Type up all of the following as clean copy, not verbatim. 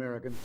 Americans.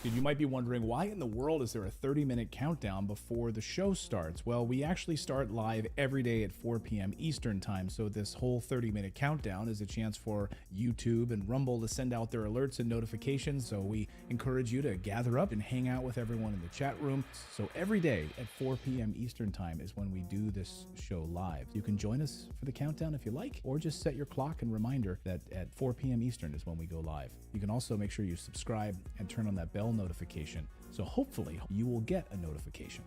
You might be wondering, why in the world is there a 30-minute countdown before the show starts? Well, we actually start live every day at 4 p.m. Eastern Time, so this whole 30-minute countdown is a chance for YouTube and Rumble to send out their alerts and notifications, so we encourage you to gather up and hang out with everyone in the chat room. So every day at 4 p.m. Eastern Time is when we do this show live. You can join us for the countdown if you like, or just set your clock and reminder that at 4 p.m. Eastern is when we go live. You can also make sure you subscribe and turn on that bell notification, so hopefully you will get a notification.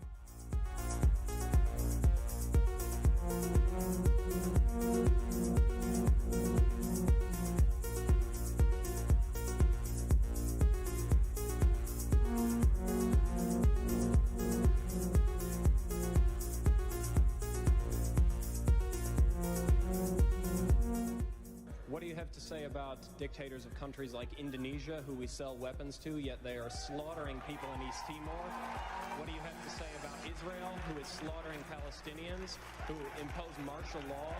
What do you have to say about dictators of countries like Indonesia, who we sell weapons to, yet they are slaughtering people in East Timor? What do you have to say about Israel, who is slaughtering Palestinians, who impose martial law?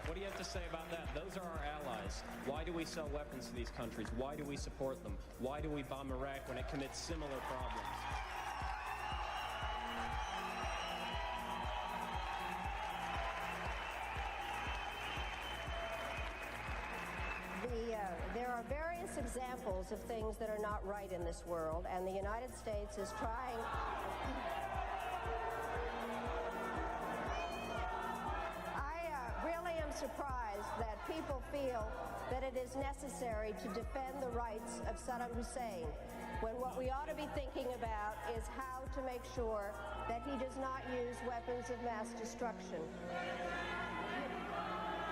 What do you have to say about that? Those are our allies. Why do we sell weapons to these countries? Why do we support them? Why do we bomb Iraq when it commits similar problems? There are various examples of things that are not right in this world, and the United States is trying. I really am surprised that people feel that it is necessary to defend the rights of Saddam Hussein, when what we ought to be thinking about is how to make sure that he does not use weapons of mass destruction.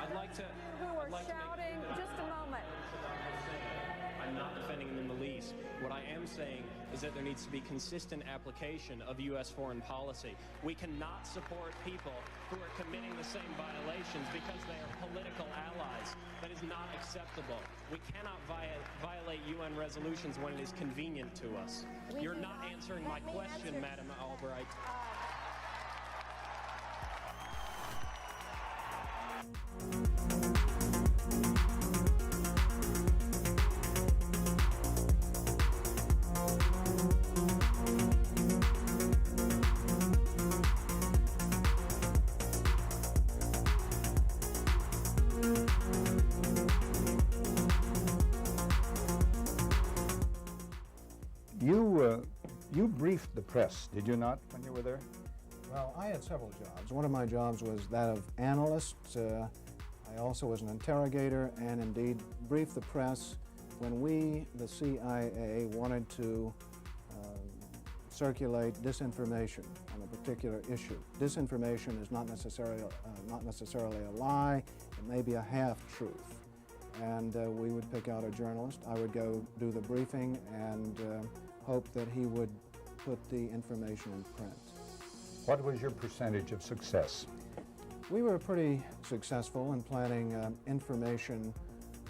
I'd like to... Who are shouting? Just a moment. I'm not defending him in the least. What I am saying is that there needs to be consistent application of U.S. foreign policy. We cannot support people who are committing the same violations because they are political allies. That is not acceptable. We cannot violate UN resolutions when it is convenient to us. You're not answering my question, Madam Albright. You briefed the press, did you not, when you were there? Well, I had several jobs. One of my jobs was that of analyst. I also was an interrogator and indeed briefed the press when we, the CIA, wanted to circulate disinformation on a particular issue. Disinformation is not necessarily a lie. It may be a half-truth. And we would pick out a journalist. I would go do the briefing and hope that he would put the information in print. What was your percentage of success? We were pretty successful in planning information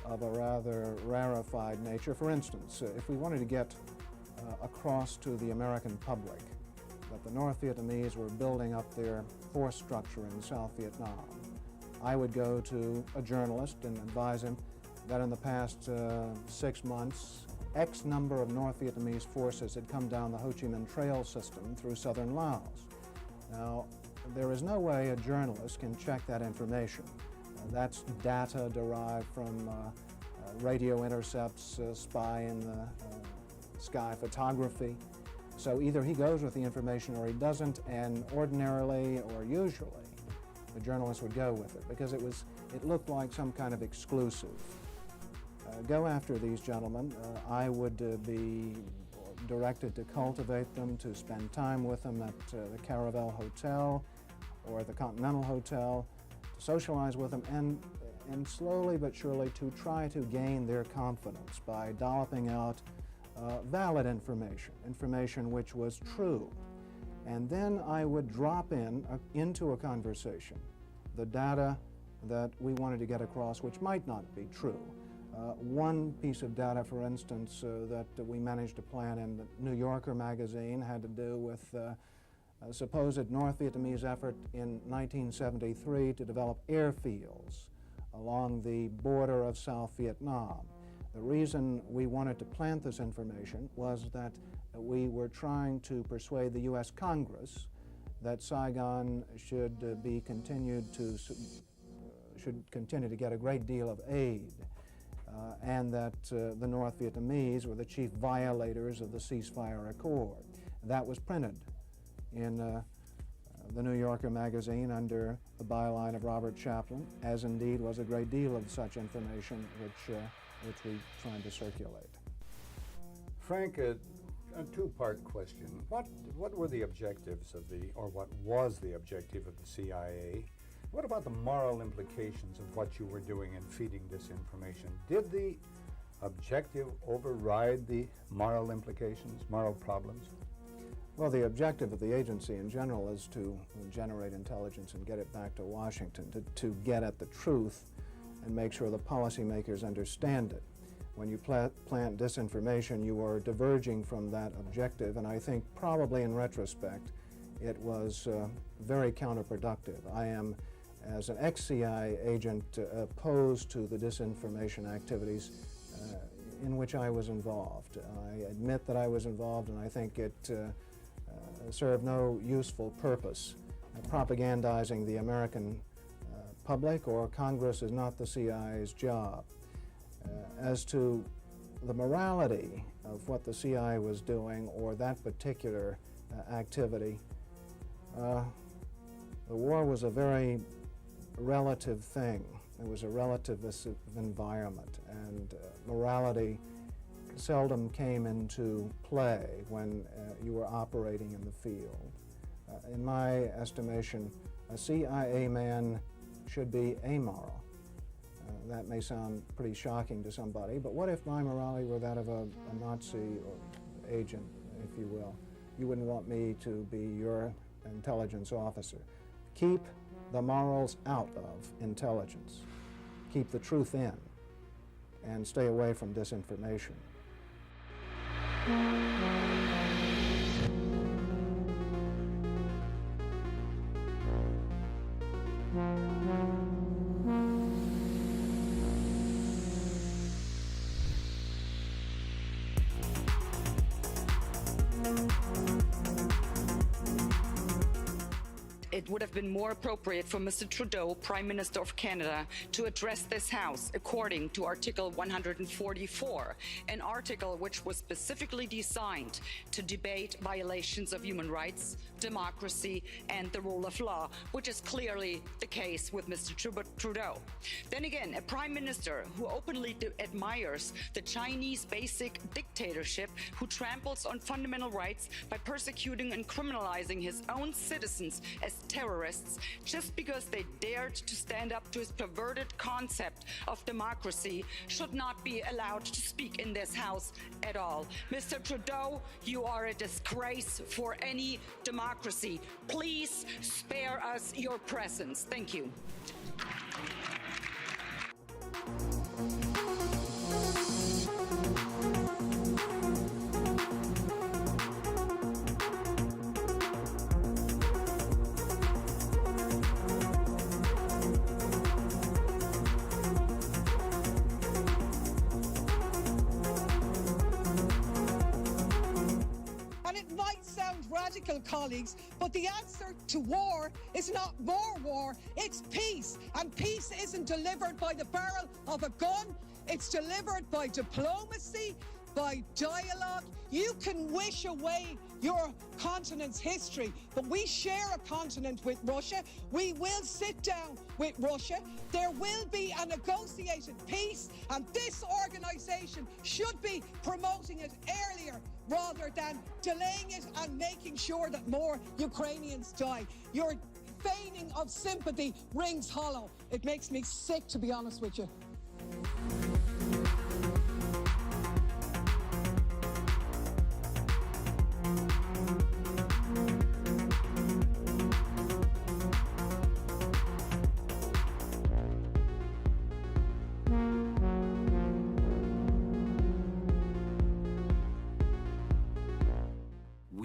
of a rather rarefied nature. For instance, if we wanted to get across to the American public that the North Vietnamese were building up their force structure in South Vietnam, I would go to a journalist and advise him that in the past 6 months, X number of North Vietnamese forces had come down the Ho Chi Minh Trail system through southern Laos. Now, there is no way a journalist can check that information. That's data derived from radio intercepts, spy in the sky photography. So either he goes with the information or he doesn't, and ordinarily or usually the journalist would go with it because it looked like some kind of exclusive. Go after these gentlemen. I would be directed to cultivate them, to spend time with them at the Caravel Hotel or the Continental Hotel, to socialize with them, and slowly but surely to try to gain their confidence by dolloping out valid information which was true. And then I would drop into a conversation the data that we wanted to get across which might not be true. One piece of data, for instance, that we managed to plant in the New Yorker magazine had to do with a supposed North Vietnamese effort in 1973 to develop airfields along the border of South Vietnam. The reason we wanted to plant this information was that we were trying to persuade the U.S. Congress that Saigon should continue to get a great deal of aid, and that the North Vietnamese were the chief violators of the ceasefire accord. That was printed in the New Yorker magazine under the byline of Robert Chaplin, as indeed was a great deal of such information which we tried to circulate. Frank, a two-part question. What were the objectives of what was the objective of the CIA? What about the moral implications of what you were doing in feeding this information? Did the objective override the moral implications, moral problems? Well, the objective of the agency in general is to generate intelligence and get it back to Washington, to get at the truth and make sure the policymakers understand it. When you plant disinformation, you are diverging from that objective, and I think probably in retrospect it was very counterproductive. I am, as an ex-CIA agent, opposed to the disinformation activities in which I was involved. I admit that I was involved, and I think it served no useful purpose. Propagandizing the American public or Congress is not the CIA's job. As to the morality of what the CIA was doing or that particular activity, the war was a very relative thing. It was a relativist environment, and morality seldom came into play when you were operating in the field. In my estimation, a CIA man should be amoral. That may sound pretty shocking to somebody, but what if my morality were that of a Nazi or agent, if you will? You wouldn't want me to be your intelligence officer. Keep the morals out of intelligence. Keep the truth in, and stay away from disinformation. It would have been more appropriate for Mr. Trudeau, Prime Minister of Canada, to address this House according to Article 144, an article which was specifically designed to debate violations of human rights, democracy, and the rule of law, which is clearly the case with Mr. Trudeau. Then again, a Prime Minister who openly admires the Chinese basic dictatorship, who tramples on fundamental rights by persecuting and criminalizing his own citizens as terrorists just because they dared to stand up to his perverted concept of democracy, should not be allowed to speak in this House at all. Mr. Trudeau, you are a disgrace for any democracy. Please spare us your presence. Thank you. Radical colleagues, but the answer to war is not more war, it's peace. And peace isn't delivered by the barrel of a gun, it's delivered by diplomacy, by dialogue. You can wish away your continent's history, but we share a continent with Russia. We will sit down with Russia. There will be a negotiated peace, and this organisation should be promoting it earlier rather than delaying it and making sure that more Ukrainians die. Your feigning of sympathy rings hollow. It makes me sick, to be honest with you.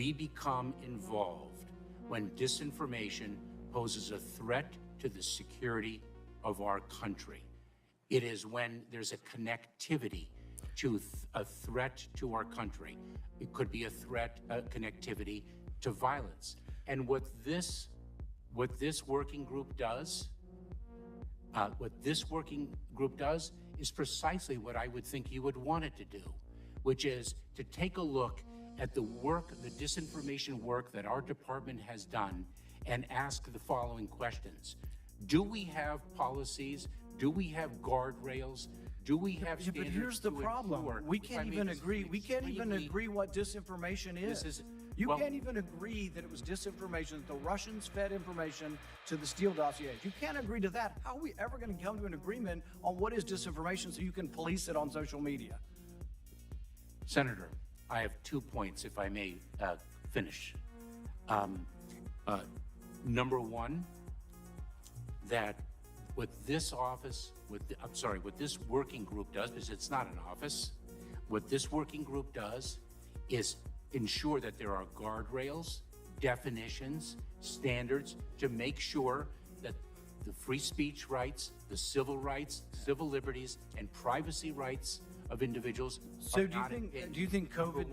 we become involved when disinformation poses a threat to the security of our country. It is when there's a connectivity to a threat to our country. It could be a threat, a connectivity to violence. And what this working group does, is precisely what I would think you would want it to do, which is to take a look at the work, the disinformation work that our department has done and ask the following questions. Do we have policies? Do we have guardrails? Do we have standards? But here's the problem. We can't even agree. We can't even agree what disinformation is. You can't even agree that it was disinformation, that the Russians fed information to the Steele dossiers. You can't agree to that. How are we ever going to come to an agreement on what is disinformation so you can police it on social media? Senator, I have 2 points, if I may finish. Number one, that what this office, what this working group does, because it's not an office, what this working group does is ensure that there are guardrails, definitions, standards to make sure that the free speech rights, the civil rights, civil liberties, and privacy rights of individuals. So do you think COVID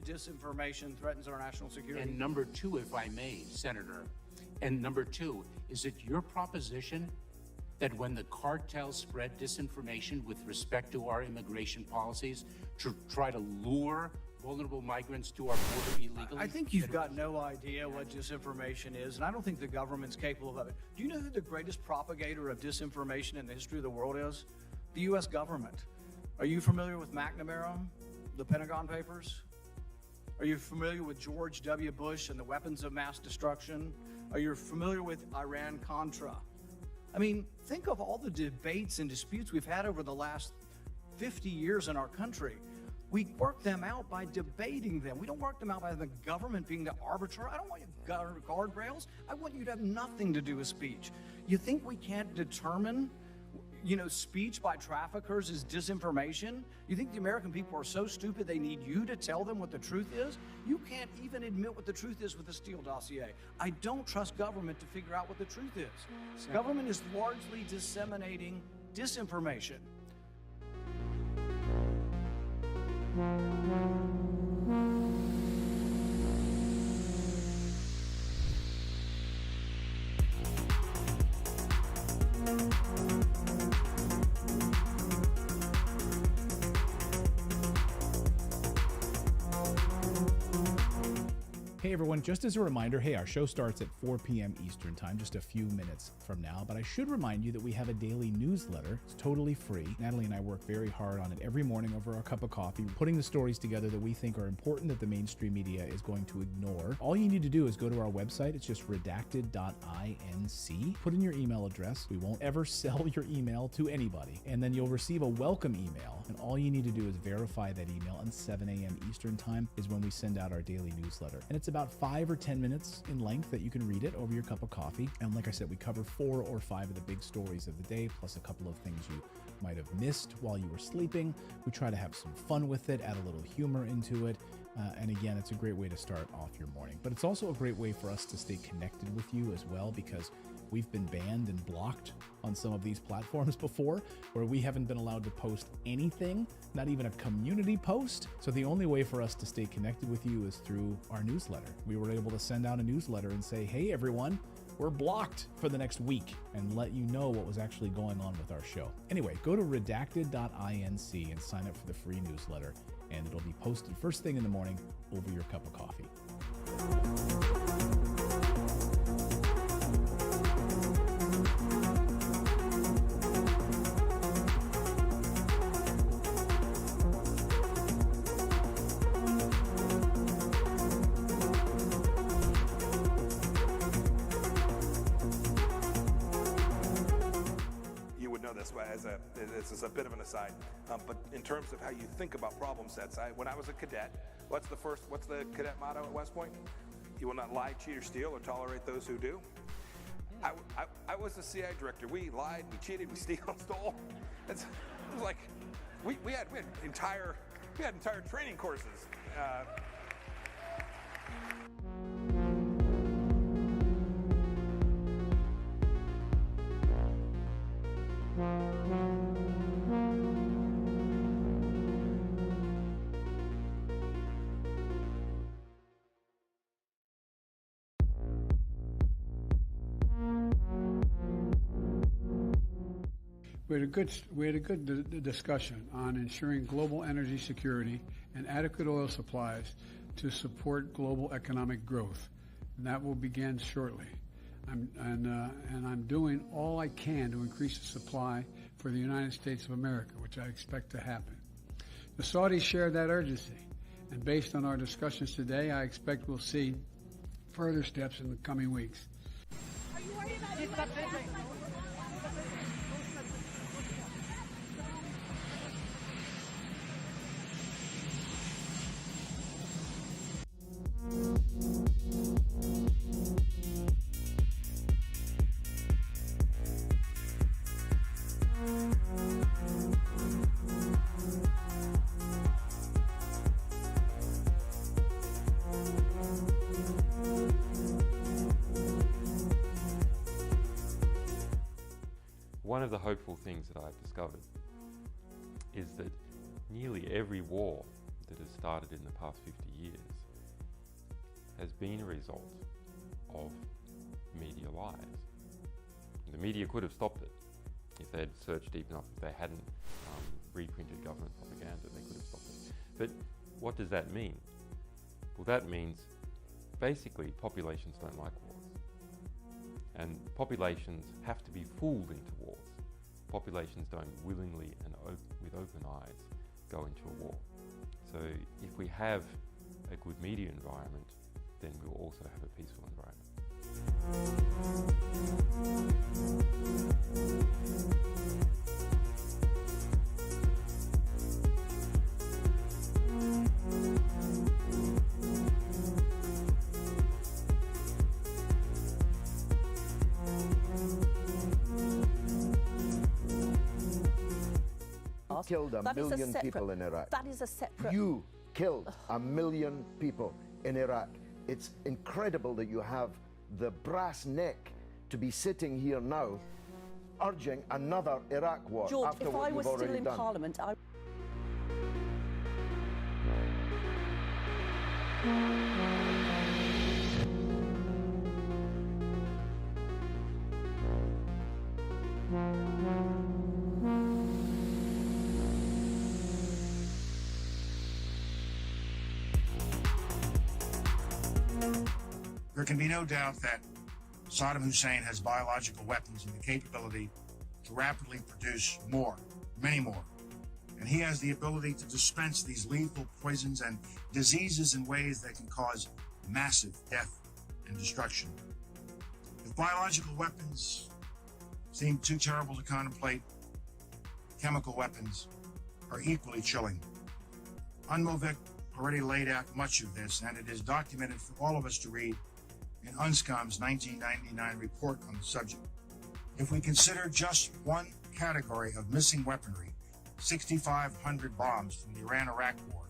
disinformation threatens our national security? And number two, if I may, Senator, and number two, is it your proposition that when the cartels spread disinformation with respect to our immigration policies to try to lure vulnerable migrants to our border illegally? I think you've got no idea what disinformation is, and I don't think the government's capable of it. Do you know who the greatest propagator of disinformation in the history of the world is? The U.S. government. Are you familiar with MacGregor, the Pentagon Papers? Are you familiar with George W. Bush and the weapons of mass destruction? Are you familiar with Iran-Contra? I mean, think of all the debates and disputes we've had over the last 50 years in our country. We work them out by debating them. We don't work them out by the government being the arbiter. I don't want you guardrails. I want you to have nothing to do with speech. You think we can't determine, speech by traffickers is disinformation? You think the American people are so stupid they need you to tell them what the truth is? You can't even admit what the truth is with the Steele dossier. I don't trust government to figure out what the truth is. Government is largely disseminating disinformation. Hey everyone, just as a reminder, our show starts at 4 p.m. Eastern time, just a few minutes from now, but I should remind you that we have a daily newsletter. It's totally free. Natalie and I work very hard on it every morning over our cup of coffee, putting the stories together that we think are important that the mainstream media is going to ignore. All you need to do is go to our website. It's just redacted.inc. Put in your email address. We won't ever sell your email to anybody. And then you'll receive a welcome email. And all you need to do is verify that email, and 7 a.m. Eastern time is when we send out our daily newsletter. And it's about 5 or 10 minutes in length that you can read it over your cup of coffee. And like I said, we cover 4 or 5 of the big stories of the day, plus a couple of things you might have missed while you were sleeping. We try to have some fun with it, add a little humor into it. And again, it's a great way to start off your morning. But it's also a great way for us to stay connected with you as well, because we've been banned and blocked on some of these platforms before, where we haven't been allowed to post anything, not even a community post. So the only way for us to stay connected with you is through our newsletter. We were able to send out a newsletter and say, hey everyone, we're blocked for the next week, and let you know what was actually going on with our show. Anyway, go to redacted.inc and sign up for the free newsletter, and it'll be posted first thing in the morning over your cup of coffee. This is a bit of an aside, but in terms of how you think about problem sets, when I was a cadet, what's the cadet motto at West Point? You will not lie, cheat, or steal, or tolerate those who do. I was the CI director. We lied, we cheated, we stole. It was like we had entire We had entire training courses. We had a good discussion on ensuring global energy security and adequate oil supplies to support global economic growth. And that will begin shortly. I'm doing all I can to increase the supply for the United States of America, which I expect to happen. The Saudis share that urgency, and based on our discussions today, I expect we'll see further steps in the coming weeks. Are you worried about One of the hopeful things that I've discovered is that nearly every war that has started in the past 50 years has been a result of media lies. The media could have stopped it if they had searched deep enough. If they hadn't reprinted government propaganda, they could have stopped it. But what does that mean? Well, that means basically populations don't like wars. And populations have to be fooled into wars. Populations don't willingly and with open eyes go into a war. So if we have a good media environment, then we'll also have a peaceful environment. Killed a million people in Iraq. That is a separate... You killed a million people in Iraq. It's incredible that you have the brass neck to be sitting here now urging another Iraq war. George, after if what I was you've already still in done. Parliament, I... There can be no doubt that Saddam Hussein has biological weapons and the capability to rapidly produce more, many more. And he has the ability to dispense these lethal poisons and diseases in ways that can cause massive death and destruction. If biological weapons seem too terrible to contemplate, chemical weapons are equally chilling. UNMOVIC already laid out much of this, and it is documented for all of us to read in UNSCOM's 1999 report on the subject. If we consider just one category of missing weaponry, 6,500 bombs from the Iran-Iraq war,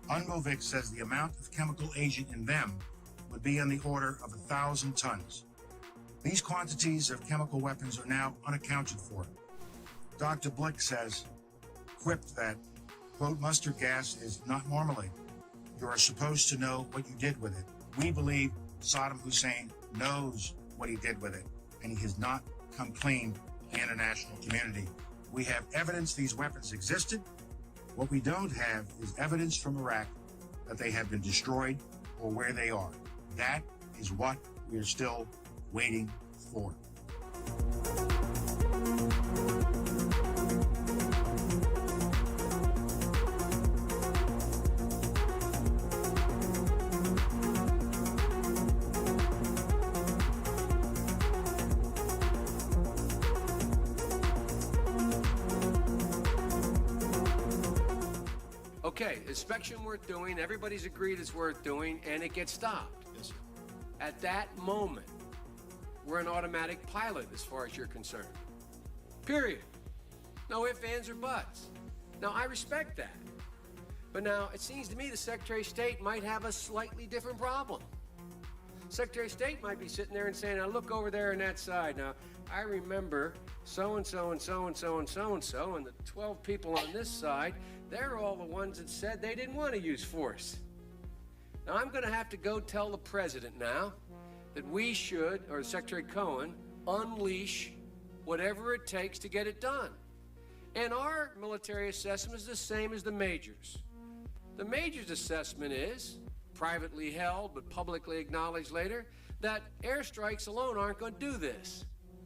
UNMOVIC says the amount of chemical agent in them would be on the order of 1,000 tons. These quantities of chemical weapons are now unaccounted for. Dr. Blick says, quipped that, quote, mustard gas is not marmalade. You are supposed to know what you did with it. We believe Saddam Hussein knows what he did with it, and he has not come clean with the international community. We have evidence these weapons existed. What we don't have is evidence from Iraq that they have been destroyed or where they are. That is what we are still waiting for. Okay, inspection worth doing, everybody's agreed it's worth doing, and it gets stopped. Yes, sir. At that moment, we're an automatic pilot as far as you're concerned. Period. No ifs, ands, or buts. Now, I respect that. But now, it seems to me the Secretary of State might have a slightly different problem. Secretary of State might be sitting there and saying, now look over there on that side. Now, I remember so-and-so and so-and-so and so-and-so, and the 12 people on this side, they're all the ones that said they didn't want to use force. Now, I'm going to have to go tell the president now that we should, or Secretary Cohen, unleash whatever it takes to get it done. And our military assessment is the same as the majors. The majors' assessment is, privately held but publicly acknowledged later, that airstrikes alone aren't going to do this.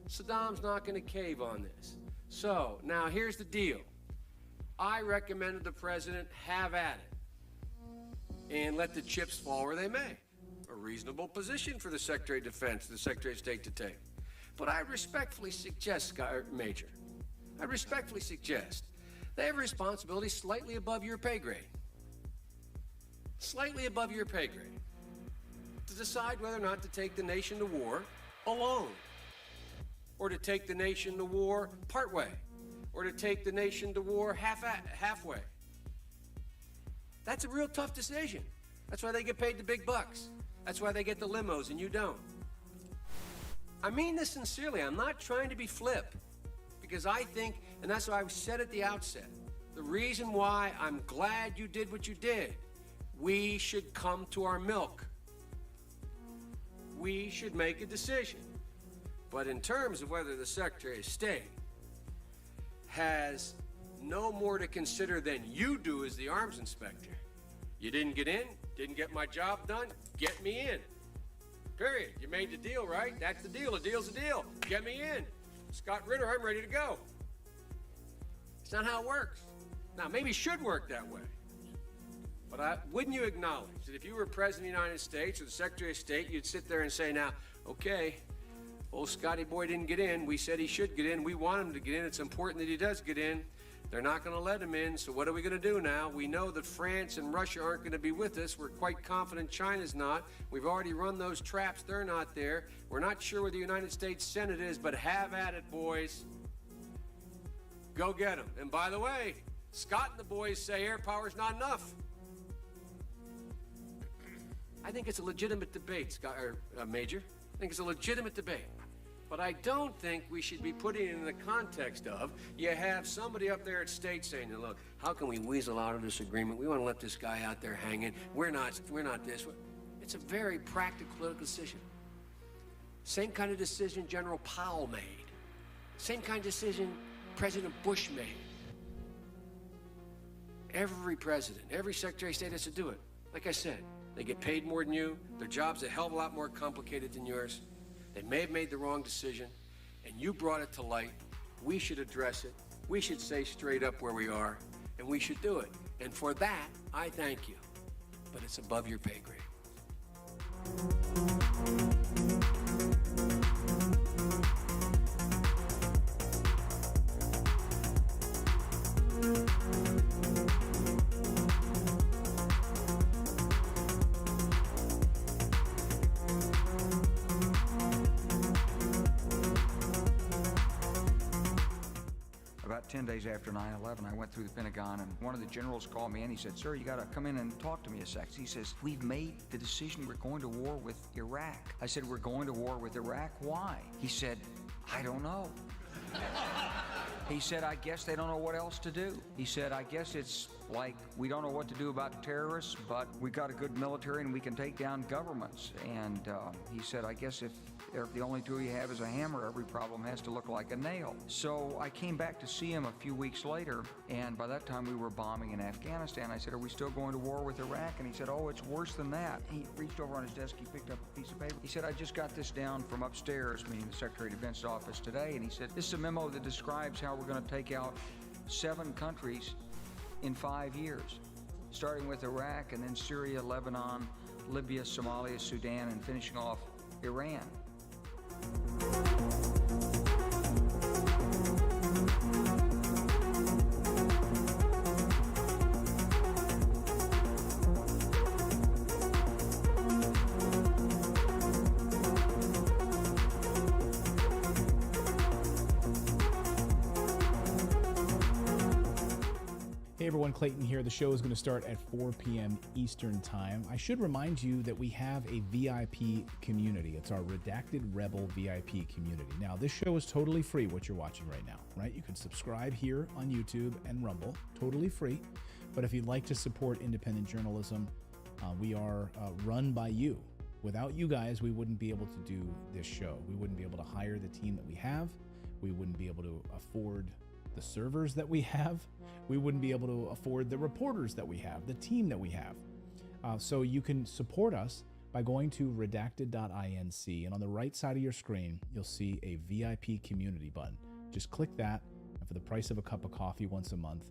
Saddam's not going to cave on this. So, now here's the deal. I recommended the president have at it and let the chips fall where they may. A reasonable position for the Secretary of Defense, the Secretary of State to take. But I respectfully suggest, Major, I respectfully suggest they have a responsibility slightly above your pay grade. Slightly above your pay grade. To decide whether or not to take the nation to war alone. Or to take the nation to war partway. Or to take the nation to war halfway. That's a real tough decision. That's why they get paid the big bucks. That's why they get the limos and you don't. I mean this sincerely. I'm not trying to be flip. Because I think, and that's why I said at the outset, the reason why I'm glad you did what you did, we should come to our milk. We should make a decision. But in terms of whether the Secretary of State has no more to consider than you do as the arms inspector, you didn't get in, didn't get my job done, get me in. Period. You made the deal, right? That's the deal. A deal's a deal. Get me in. Scott Ritter, I'm ready to go. It's not how it works. Now, maybe it should work that way. But wouldn't you acknowledge that if you were President of the United States or the Secretary of State, you'd sit there and say, now, okay, old Scotty boy didn't get in. We said he should get in. We want him to get in. It's important that he does get in. They're not going to let him in, so what are we going to do now? We know that France and Russia aren't going to be with us. We're quite confident China's not. We've already run those traps. They're not there. We're not sure where the United States Senate is, but have at it, boys. Go get them. And by the way, Scott and the boys say air power's not enough. I think it's a legitimate debate, Scott, Major. I think it's a legitimate debate. But I don't think we should be putting it in the context of you have somebody up there at state saying, look, how can we weasel out of this agreement? We want to let this guy out there hanging. We're not this. It's a very practical political decision. Same kind of decision General Powell made. Same kind of decision President Bush made. Every president, every Secretary of State has to do it. Like I said, they get paid more than you. Their job's a hell of a lot more complicated than yours. They may have made the wrong decision, and you brought it to light. We should address it. We should say straight up where we are, and we should do it. And for that, I thank you. But it's above your pay grade. About 10 days after 9/11, I went through the Pentagon, and one of the generals called me in. He said, sir, you got to come in and talk to me a sec. He says, we've made the decision we're going to war with Iraq. I said, we're going to war with Iraq? Why? He said, I don't know. He said, I guess they don't know what else to do. He said, I guess it's like we don't know what to do about terrorists, but we got a good military and we can take down governments. And he said, I guess if the only tool you have is a hammer, every problem has to look like a nail. So I came back to see him a few weeks later, and by that time we were bombing in Afghanistan. I said, are we still going to war with Iraq? And he said, oh, it's worse than that. He reached over on his desk, he picked up a piece of paper. He said, I just got this down from upstairs, meaning the Secretary of Defense office today, and he said, this is a memo that describes how we're going to take out 7 countries in 5 years, starting with Iraq and then Syria, Lebanon, Libya, Somalia, Sudan, and finishing off Iran. Hey Hey everyone, Clayton here. The show is going to start at 4 p.m. Eastern Time. I should remind you that we have a VIP community. It's our Redacted Rebel VIP community. Now, this show is totally free, what you're watching right now, right? You can subscribe here on YouTube and Rumble, totally free. But if you'd like to support independent journalism, we are run by you. Without you guys, we wouldn't be able to do this show. We wouldn't be able to hire the team that we have. We wouldn't be able to afford the servers that we have. We wouldn't be able to afford the reporters that we have, the team that we have. So you can support us by going to redacted.inc, and on the right side of your screen, you'll see a VIP community button. Just click that, and for the price of a cup of coffee once a month,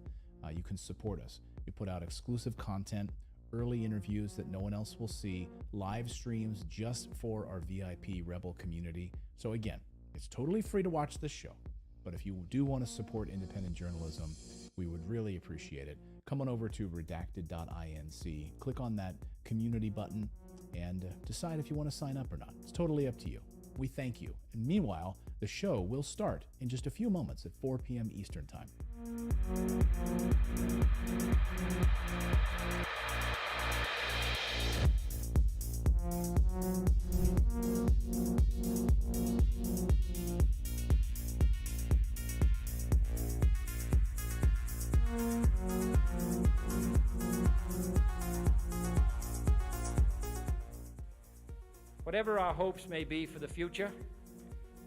you can support us. We put out exclusive content, early interviews that no one else will see, live streams just for our VIP Rebel community. So again, it's totally free to watch this show. But if you do want to support independent journalism, we would really appreciate it. Come on over to redacted.inc, click on that community button, and decide if you want to sign up or not. It's totally up to you. We thank you. And meanwhile, the show will start in just a few moments at 4 p.m. Eastern Time. Whatever our hopes may be for the future,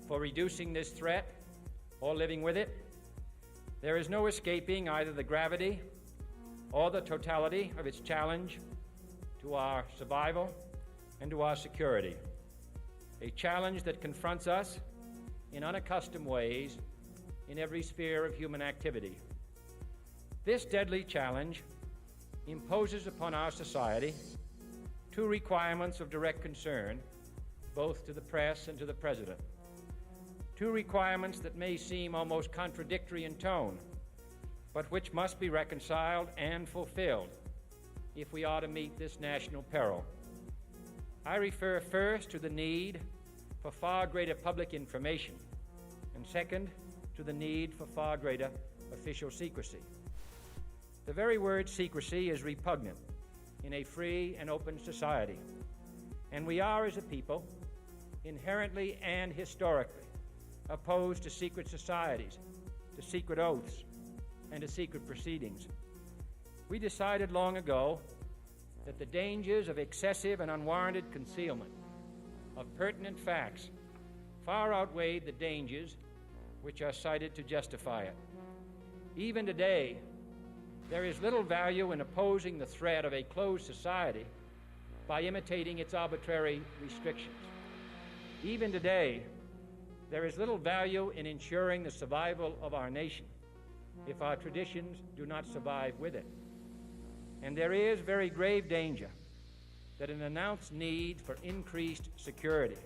for reducing this threat or living with it, there is no escaping either the gravity or the totality of its challenge to our survival and to our security. A challenge that confronts us in unaccustomed ways in every sphere of human activity. This deadly challenge imposes upon our society two requirements of direct concern, both to the press and to the President. Two requirements that may seem almost contradictory in tone, but which must be reconciled and fulfilled if we are to meet this national peril. I refer first to the need for far greater public information, and second, to the need for far greater official secrecy. The very word secrecy is repugnant in a free and open society, and we are, as a people, inherently and historically opposed to secret societies, to secret oaths, and to secret proceedings. We decided long ago that the dangers of excessive and unwarranted concealment of pertinent facts far outweighed the dangers which are cited to justify it. Even today, there is little value in opposing the threat of a closed society by imitating its arbitrary restrictions. Even today, there is little value in ensuring the survival of our nation if our traditions do not survive with it. And there is very grave danger that an announced need for increased security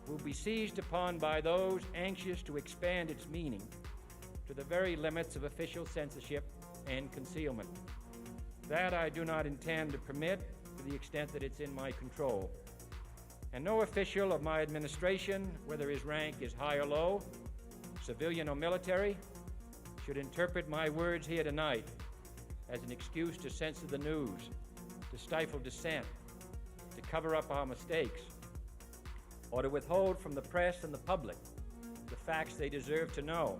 will be seized upon by those anxious to expand its meaning to the very limits of official censorship and concealment. That I do not intend to permit to the extent that it's in my control. And no official of my administration, whether his rank is high or low, civilian or military, should interpret my words here tonight as an excuse to censor the news, to stifle dissent, to cover up our mistakes, or to withhold from the press and the public the facts they deserve to know.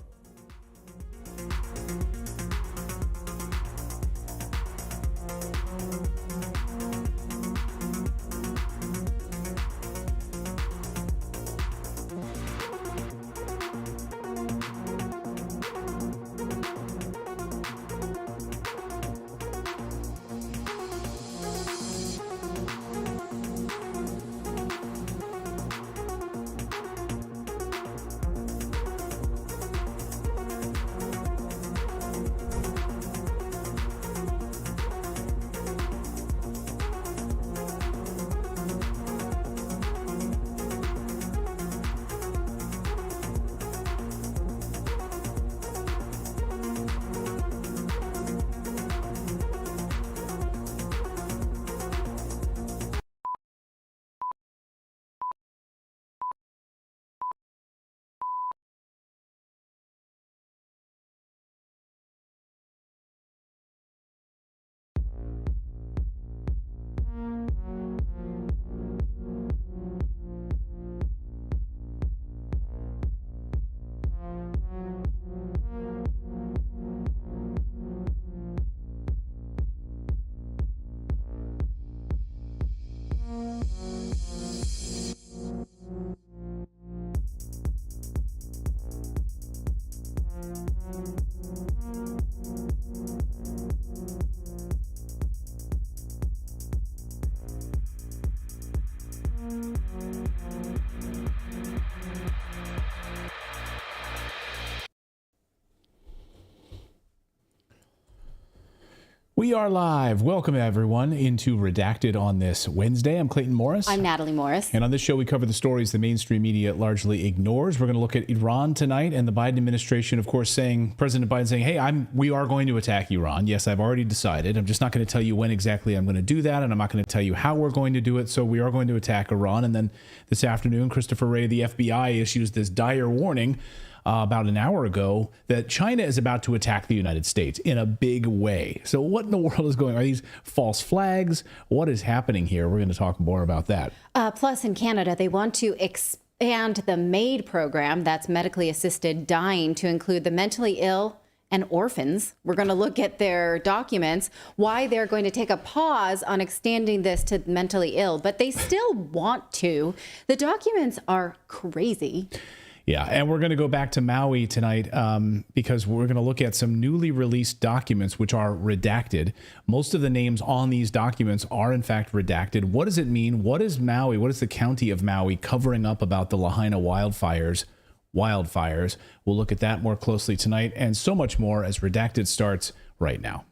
We are live. Welcome, everyone, into Redacted on this Wednesday. I'm Clayton Morris. I'm Natalie Morris. And on this show, we cover the stories the mainstream media largely ignores. We're going to look at Iran tonight and the Biden administration, of course, President Biden saying, hey, we are going to attack Iran. Yes, I've already decided. I'm just not going to tell you when exactly I'm going to do that, and I'm not going to tell you how we're going to do it. So we are going to attack Iran. And then this afternoon, Christopher Wray, the FBI, issues this dire warning about an hour ago that China is about to attack the United States in a big way. So what in the world is going on? Are these false flags? What is happening here? We're going to talk more about that. Plus, in Canada, they want to expand the MAID program, that's medically assisted dying, to include the mentally ill and orphans. We're going to look at their documents, why they're going to take a pause on extending this to mentally ill, but they still want to. The documents are crazy. Yeah, and we're going to go back to Maui tonight because we're going to look at some newly released documents which are redacted. Most of the names on these documents are, in fact, redacted. What does it mean? What is Maui? What is the county of Maui covering up about the Lahaina wildfires? We'll look at that more closely tonight and so much more as Redacted starts right now.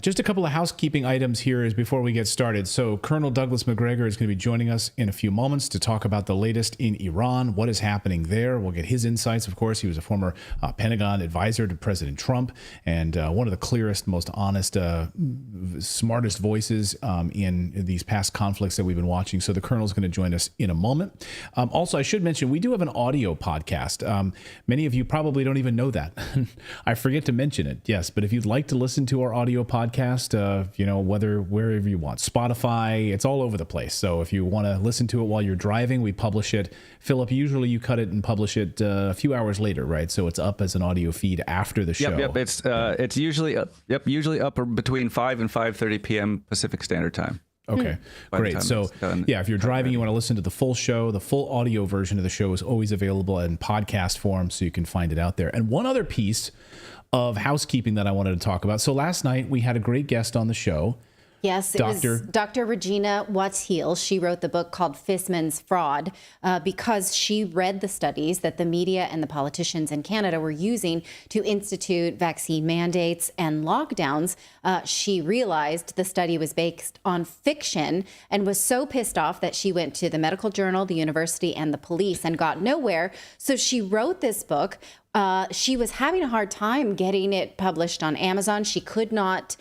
Just a couple of housekeeping items here is before we get started. So Colonel Douglas MacGregor is going to be joining us in a few moments to talk about the latest in Iran, what is happening there. We'll get his insights. Of course, he was a former Pentagon advisor to President Trump and one of the clearest, most honest, smartest voices in these past conflicts that we've been watching. So the Colonel's going to join us in a moment. Also, I should mention, we do have an audio podcast. Many of you probably don't even know that. I forget to mention it, yes, but if you'd like to listen to our audio podcast, wherever you want, Spotify, it's all over the place. So if you want to listen to it while you're driving, we publish it. Philip, usually you cut it and publish it a few hours later, right? So it's up as an audio feed after the show. Yep. It's usually up between 5 and 5:30 p.m. Pacific Standard Time. Okay, great. So yeah, if you're driving, you want to listen to the full show, the full audio version of the show is always available in podcast form, so you can find it out there. And one other piece of housekeeping that I wanted to talk about. So last night we had a great guest on the show. Yes, it was Dr. Regina Watts-Heel. She wrote the book called Fisman's Fraud because she read the studies that the media and the politicians in Canada were using to institute vaccine mandates and lockdowns. She realized the study was based on fiction and was so pissed off that she went to the medical journal, the university, and the police and got nowhere. So she wrote this book. She was having a hard time getting it published on Amazon. She could not...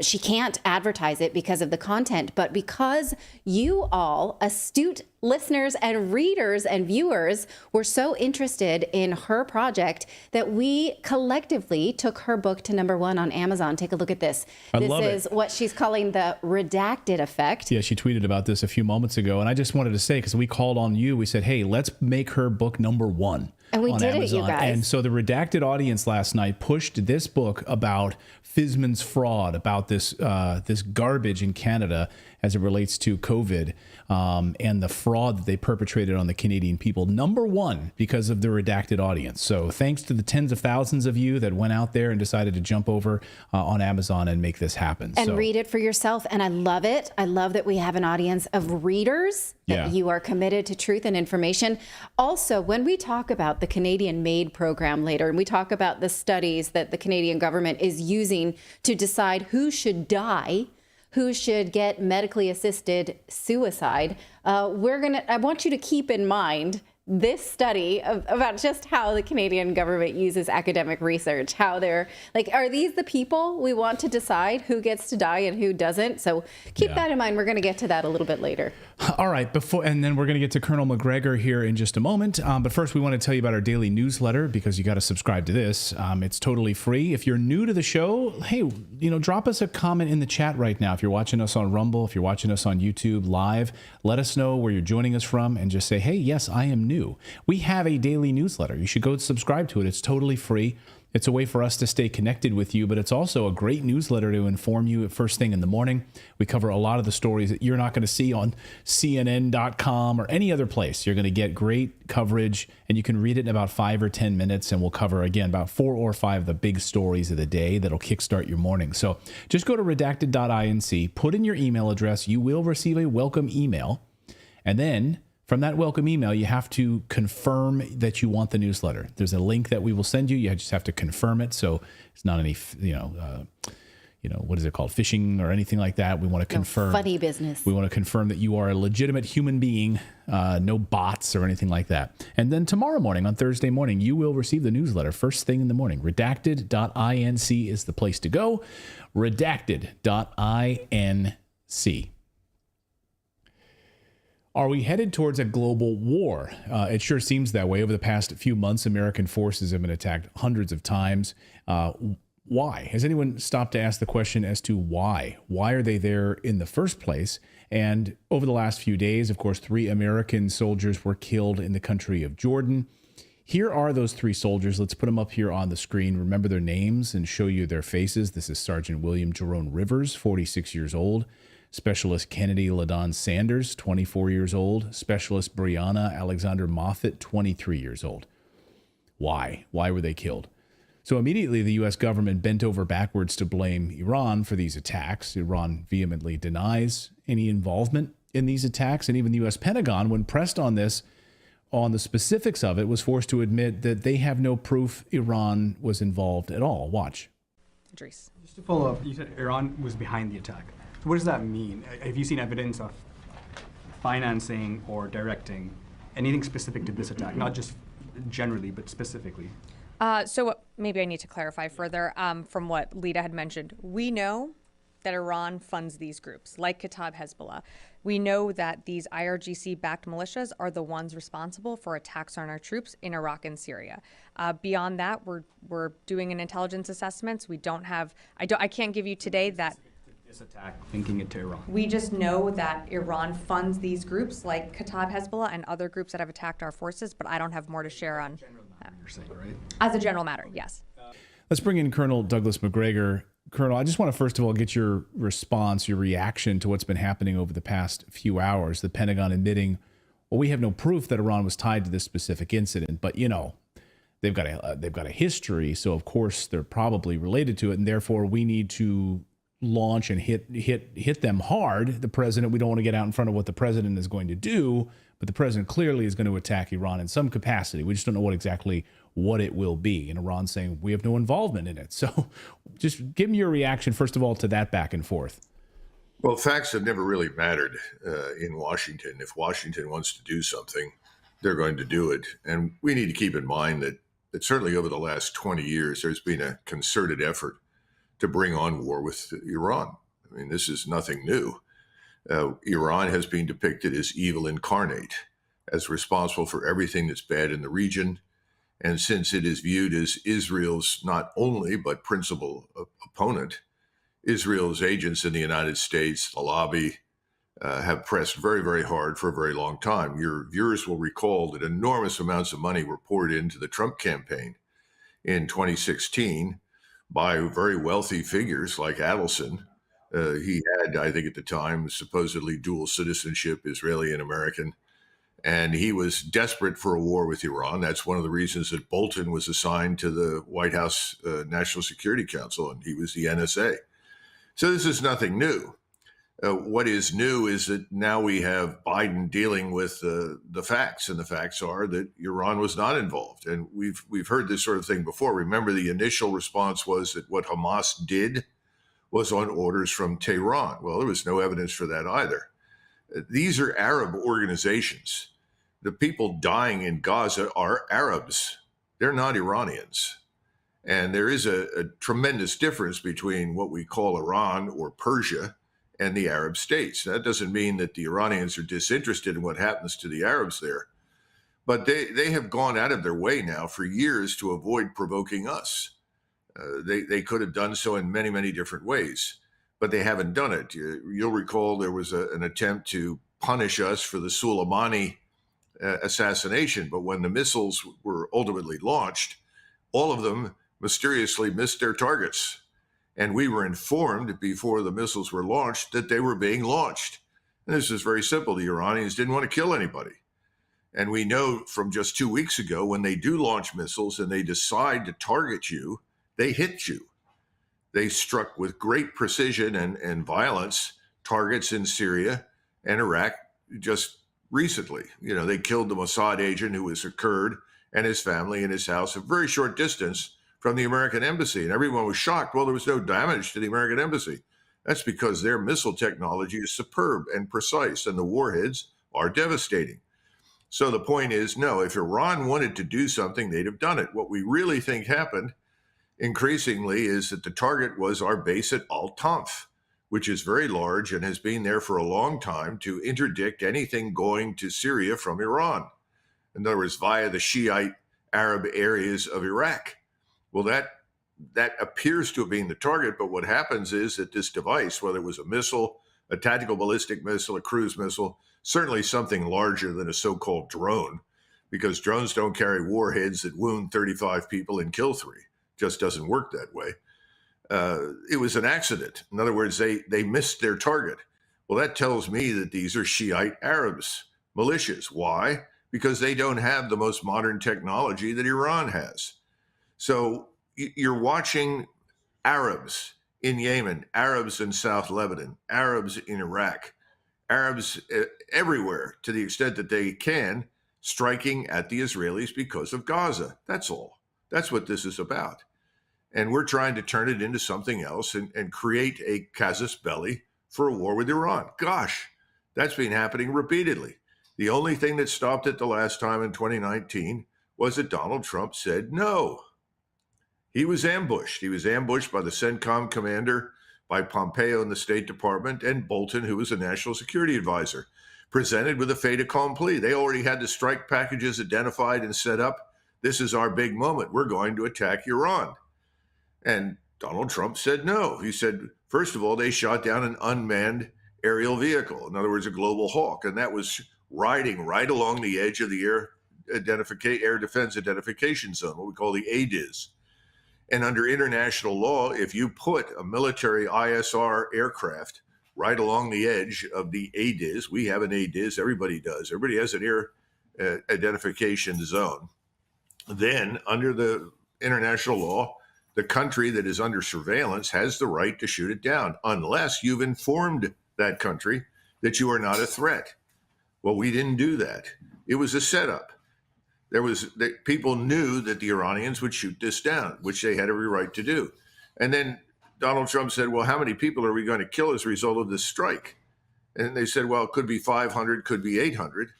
she can't advertise it because of the content, but because you all, astute listeners and readers and viewers, were so interested in her project that we collectively took her book to #1 on Amazon. Take a look at this. This is what she's calling the redacted effect. Yeah, she tweeted about this a few moments ago, and I just wanted to say, because we called on you, we said, hey, let's make her book #1. And we did Amazon. it, you guys. And so the Redacted audience last night pushed this book about Fisman's Fraud, about this garbage in Canada as it relates to COVID and the fraud that they perpetrated on the Canadian people. #1 because of the Redacted audience. So thanks to the tens of thousands of you that went out there and decided to jump over on Amazon and make this happen. And read it for yourself. And I love it. I love that we have an audience of readers, that you are committed to truth and information. Also, when we talk about the Canadian MAID program later, and we talk about the studies that the Canadian government is using to decide who should die, who should get medically assisted suicide, I want you to keep in mind this study about just how the Canadian government uses academic research, how they're like, are these the people we want to decide who gets to die and who doesn't? So keep that in mind. We're going to get to that a little bit later. All right, and then we're going to get to Colonel MacGregor here in just a moment. But first, we want to tell you about our daily newsletter because you got to subscribe to this. It's totally free. If you're new to the show, hey, drop us a comment in the chat right now. If you're watching us on Rumble, if you're watching us on YouTube live, let us know where you're joining us from and just say, hey, yes, I am new. We have a daily newsletter. You should go subscribe to it. It's totally free. It's a way for us to stay connected with you, but it's also a great newsletter to inform you at first thing in the morning. We cover a lot of the stories that you're not going to see on CNN.com or any other place. You're going to get great coverage, and you can read it in about 5 or 10 minutes, and we'll cover, again, about 4 or 5 of the big stories of the day that'll kickstart your morning. So just go to redacted.inc, put in your email address. You will receive a welcome email, and then from that welcome email, you have to confirm that you want the newsletter. There's a link that we will send you. You just have to confirm it. So it's not any, what is it called? Phishing or anything like that. We want to confirm. Funny business. We want to confirm that you are a legitimate human being, no bots or anything like that. And then tomorrow morning, on Thursday morning, you will receive the newsletter first thing in the morning. Redacted.inc is the place to go. Redacted.inc. Are we headed towards a global war? It sure seems that way. Over the past few months, American forces have been attacked hundreds of times. Why? Has anyone stopped to ask the question as to why? Why are they there in the first place? And over the last few days, of course, 3 American soldiers were killed in the country of Jordan. Here are those 3 soldiers. Let's put them up here on the screen. Remember their names and show you their faces. This is Sergeant William Jerome Rivers, 46 years old. Specialist Kennedy LaDon Sanders, 24 years old. Specialist Brianna Alexander Moffett, 23 years old. Why? Why were they killed? So immediately the U.S. government bent over backwards to blame Iran for these attacks. Iran vehemently denies any involvement in these attacks. And even the U.S. Pentagon, when pressed on this, on the specifics of it, was forced to admit that they have no proof Iran was involved at all. Watch. Idris. Just to follow up, you said Iran was behind the attack. What does that mean? Have you seen evidence of financing or directing anything specific to this attack? Not just generally, but specifically. So maybe I need to clarify further from what Lita had mentioned. We know that Iran funds these groups, like Kataib Hezbollah. We know that these IRGC-backed militias are the ones responsible for attacks on our troops in Iraq and Syria. Beyond that, we're doing an intelligence assessment. We don't have. I can't give you today that. This attack, linking it to Iran. We just know that Iran funds these groups like Kataib Hezbollah and other groups that have attacked our forces, but I don't have more to share on that. You're saying, right? As a general matter, yes. Let's bring in Colonel Douglas MacGregor. Colonel, I just want to first of all get your response, your reaction to what's been happening over the past few hours. The Pentagon admitting, well, we have no proof that Iran was tied to this specific incident, but they've got a history, so of course they're probably related to it, and therefore we need to launch and hit them hard. The president, we don't want to get out in front of what the president is going to do, but the president clearly is going to attack Iran in some capacity. We just don't know exactly what it will be. And Iran saying we have no involvement in it. So just give me your reaction, first of all, to that back and forth. Well, facts have never really mattered in Washington. If Washington wants to do something, they're going to do it. And we need to keep in mind that certainly over the last 20 years, there's been a concerted effort to bring on war with Iran. I mean, this is nothing new. Iran has been depicted as evil incarnate, as responsible for everything that's bad in the region. And since it is viewed as Israel's not only but principal opponent, Israel's agents in the United States, the lobby, have pressed very, very hard for a very long time. Your viewers will recall that enormous amounts of money were poured into the Trump campaign in 2016 by very wealthy figures like Adelson. He had, I think at the time, supposedly dual citizenship, Israeli and American, and he was desperate for a war with Iran. That's one of the reasons that Bolton was assigned to the White House National Security Council, and he was the NSA. So this is nothing new. What is new is that now we have Biden dealing with the facts, and the facts are that Iran was not involved. And we've heard this sort of thing before. Remember, the initial response was that what Hamas did was on orders from Tehran. Well, there was no evidence for that either. These are Arab organizations the people dying in Gaza are Arabs. They're not Iranians. And there is a tremendous difference between what we call Iran or Persia and the Arab states. That doesn't mean that the Iranians are disinterested in what happens to the Arabs there. But they have gone out of their way now for years to avoid provoking us. They could have done so in many, many different ways, but they haven't done it. You'll recall there was an attempt to punish us for the Soleimani assassination, but when the missiles were ultimately launched, all of them mysteriously missed their targets. And we were informed before the missiles were launched that they were being launched. And this is very simple. The Iranians didn't want to kill anybody. And we know from just 2 weeks ago, when they do launch missiles and they decide to target you, they hit you. They struck with great precision and violence targets in Syria and Iraq just recently. You know, they killed the Mossad agent who was a Kurd and his family in his house, a very short distance from the American embassy. And everyone was shocked. Well, there was no damage to the American embassy. That's because their missile technology is superb and precise, and the warheads are devastating. So the point is, no, if Iran wanted to do something, they'd have done it. What we really think happened increasingly is that the target was our base at Al-Tanf, which is very large and has been there for a long time to interdict anything going to Syria from Iran. In other words, via the Shiite Arab areas of Iraq. Well, that appears to have been the target, but what happens is that this device, whether it was a missile, a tactical ballistic missile, a cruise missile, certainly something larger than a so-called drone, because drones don't carry warheads that wound 35 people and kill 3. Just doesn't work that way. It was an accident. In other words, they missed their target. Well, that tells me that these are Shiite Arabs, militias. Why? Because they don't have the most modern technology that Iran has. So you're watching Arabs in Yemen, Arabs in South Lebanon, Arabs in Iraq, Arabs everywhere, to the extent that they can, striking at the Israelis because of Gaza. That's all. That's what this is about. And we're trying to turn it into something else and create a casus belli for a war with Iran. Gosh, that's been happening repeatedly. The only thing that stopped it the last time in 2019 was that Donald Trump said no. He was ambushed. He was ambushed by the CENTCOM commander, by Pompeo in the State Department, and Bolton, who was a national security advisor, presented with a fait accompli. They already had the strike packages identified and set up. This is our big moment. We're going to attack Iran. And Donald Trump said no. He said, first of all, they shot down an unmanned aerial vehicle, in other words, a Global Hawk, and that was riding right along the edge of the air defense identification zone, what we call the ADIZ. And under international law, if you put a military ISR aircraft right along the edge of the ADIZ, we have an ADIZ, everybody does. Everybody has an air identification zone. Then under the international law, the country that is under surveillance has the right to shoot it down unless you've informed that country that you are not a threat. Well, we didn't do that. It was a setup. People knew that the Iranians would shoot this down, which they had every right to do. And then Donald Trump said, well, how many people are we going to kill as a result of this strike? And they said, well, it could be 500, could be 800.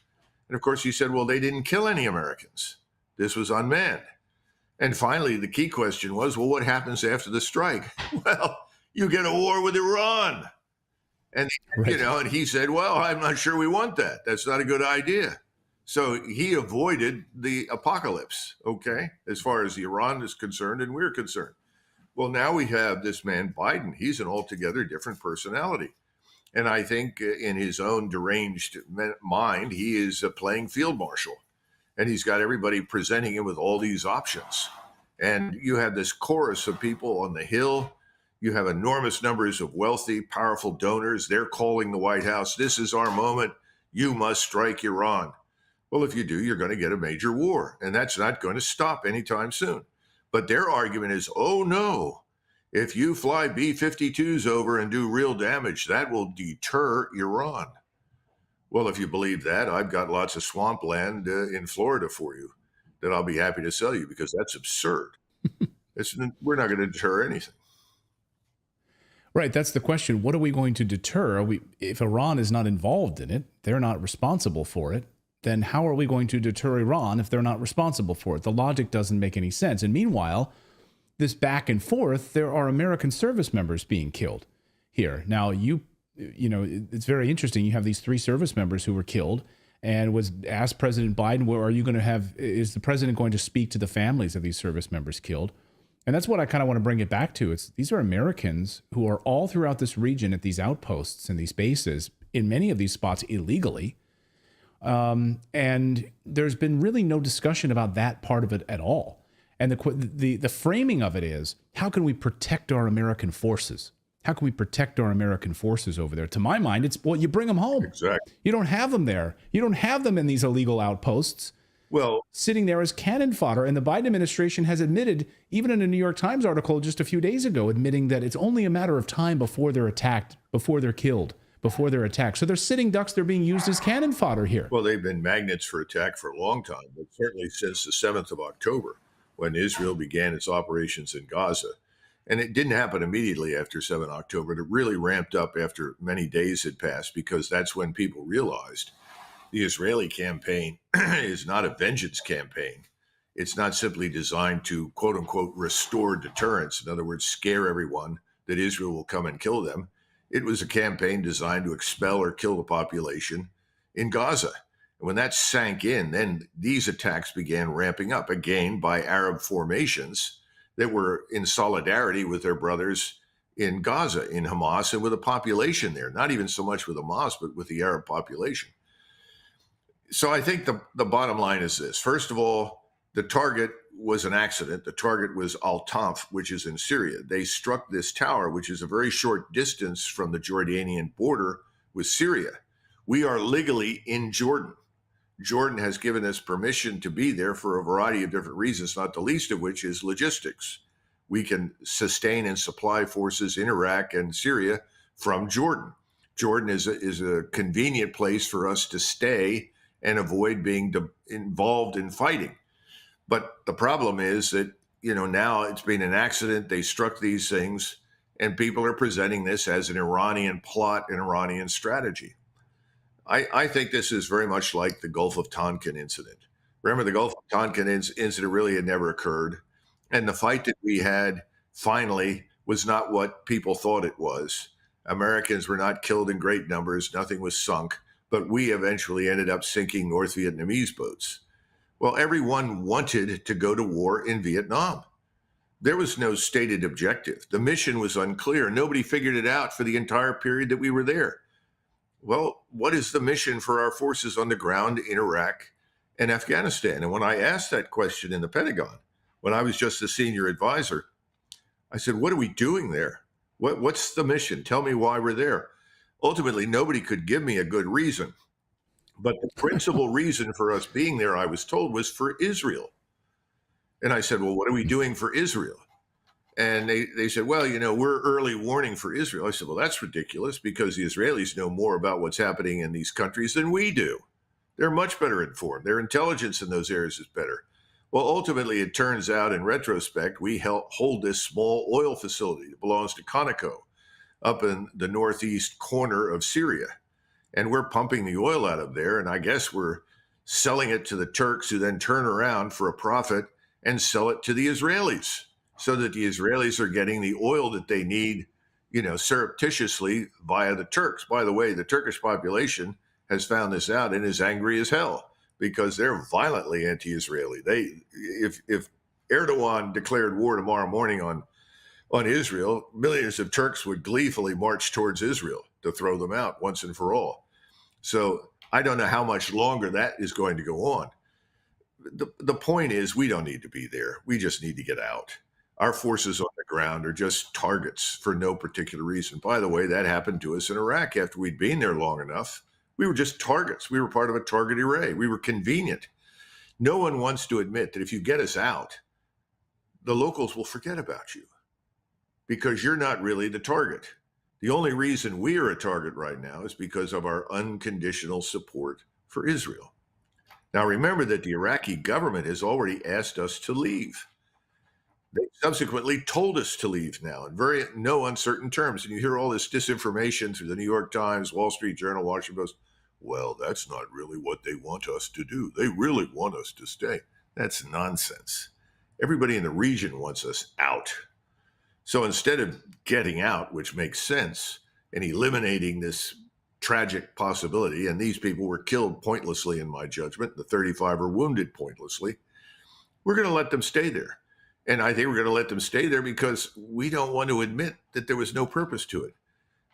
And of course, he said, well, they didn't kill any Americans. This was unmanned. And finally, the key question was, well, what happens after the strike? Well, you get a war with Iran. And, right. And he said, well, I'm not sure we want that. That's not a good idea. So he avoided the apocalypse, okay, as far as Iran is concerned and we're concerned. Well, now we have this man, Biden. He's an altogether different personality. And I think in his own deranged mind, he is playing field marshal. And he's got everybody presenting him with all these options. And you have this chorus of people on the Hill. You have enormous numbers of wealthy, powerful donors. They're calling the White House, this is our moment. You must strike Iran. Well, if you do, you're going to get a major war. And that's not going to stop anytime soon. But their argument is, oh, no, if you fly B-52s over and do real damage, that will deter Iran. Well, if you believe that, I've got lots of swampland in Florida for you that I'll be happy to sell you because that's absurd. We're not going to deter anything. Right. That's the question. What are we going to deter? If Iran is not involved in it, they're not responsible for it, then how are we going to deter Iran if they're not responsible for it? The logic doesn't make any sense. And meanwhile, this back and forth, there are American service members being killed here. Now, you know, it's very interesting. You have these 3 service members who were killed, and was asked President Biden, well, are you going to have, is the president going to speak to the families of these service members killed? And that's what I kind of want to bring it back to. These are Americans who are all throughout this region at these outposts and these bases, in many of these spots illegally. And there's been really no discussion about that part of it at all. And the framing of it is, how can we protect our American forces? How can we protect our American forces over there? To my mind, it's, well, you bring them home. Exactly. You don't have them there. You don't have them in these illegal outposts. Well, sitting there as cannon fodder. And the Biden administration has admitted, even in a New York Times article just a few days ago, admitting that it's only a matter of time before they're attacked, before they're killed, before they're attacked. So they're sitting ducks. They're being used as cannon fodder here. Well, they've been magnets for attack for a long time, but certainly since the 7th of October, when Israel began its operations in Gaza. And it didn't happen immediately after 7 October. It really ramped up after many days had passed, because that's when people realized the Israeli campaign is not a vengeance campaign. It's not simply designed to, quote unquote, restore deterrence. In other words, scare everyone that Israel will come and kill them. It was a campaign designed to expel or kill the population in Gaza. And when that sank in, then these attacks began ramping up again by Arab formations that were in solidarity with their brothers in Gaza, in Hamas, and with the population there, not even so much with Hamas, but with the Arab population. So I think the bottom line is this. First of all, the target was an accident. The target was Al-Tanf, which is in Syria. They struck this tower, which is a very short distance from the Jordanian border with Syria. We are legally in Jordan. Jordan has given us permission to be there for a variety of different reasons, not the least of which is logistics. We can sustain and supply forces in Iraq and Syria from Jordan. Jordan is a convenient place for us to stay and avoid being involved in fighting. But the problem is that, you know, now it's been an accident. They struck these things, and people are presenting this as an Iranian plot, an Iranian strategy. I think this is very much like the Gulf of Tonkin incident. Remember, the Gulf of Tonkin incident really had never occurred. And the fight that we had finally was not what people thought it was. Americans were not killed in great numbers. Nothing was sunk. But we eventually ended up sinking North Vietnamese boats. Well, everyone wanted to go to war in Vietnam. There was no stated objective. The mission was unclear. Nobody figured it out for the entire period that we were there. Well, what is the mission for our forces on the ground in Iraq and Afghanistan? And when I asked that question in the Pentagon, when I was just a senior advisor, I said, what are we doing there? What's the mission? Tell me why we're there. Ultimately, nobody could give me a good reason. But the principal reason for us being there, I was told, was for Israel. And I said, well, what are we doing for Israel? And they said, well, you know, we're early warning for Israel. I said, well, that's ridiculous, because the Israelis know more about what's happening in these countries than we do. They're much better informed. Their intelligence in those areas is better. Well, ultimately, it turns out in retrospect, we hold this small oil facility that belongs to Conoco up in the northeast corner of Syria. And we're pumping the oil out of there. And I guess we're selling it to the Turks, who then turn around for a profit and sell it to the Israelis, so that the Israelis are getting the oil that they need, you know, surreptitiously via the Turks. By the way, the Turkish population has found this out and is angry as hell, because they're violently anti-Israeli. If Erdogan declared war tomorrow morning on Israel, millions of Turks would gleefully march towards Israel to throw them out once and for all. So I don't know how much longer that is going to go on. The point is, we don't need to be there. We just need to get out. Our forces on the ground are just targets for no particular reason. By the way, that happened to us in Iraq after we'd been there long enough. We were just targets. We were part of a target array. We were convenient. No one wants to admit that if you get us out, the locals will forget about you, because you're not really the target. The only reason we are a target right now is because of our unconditional support for Israel. Now, remember that the Iraqi government has already asked us to leave. They subsequently told us to leave now in no uncertain terms. And you hear all this disinformation through the New York Times, Wall Street Journal, Washington Post. Well, that's not really what they want us to do. They really want us to stay. That's nonsense. Everybody in the region wants us out. So instead of getting out, which makes sense, and eliminating this tragic possibility, and these people were killed pointlessly in my judgment, the 35 were wounded pointlessly, we're going to let them stay there. And I think we're going to let them stay there because we don't want to admit that there was no purpose to it.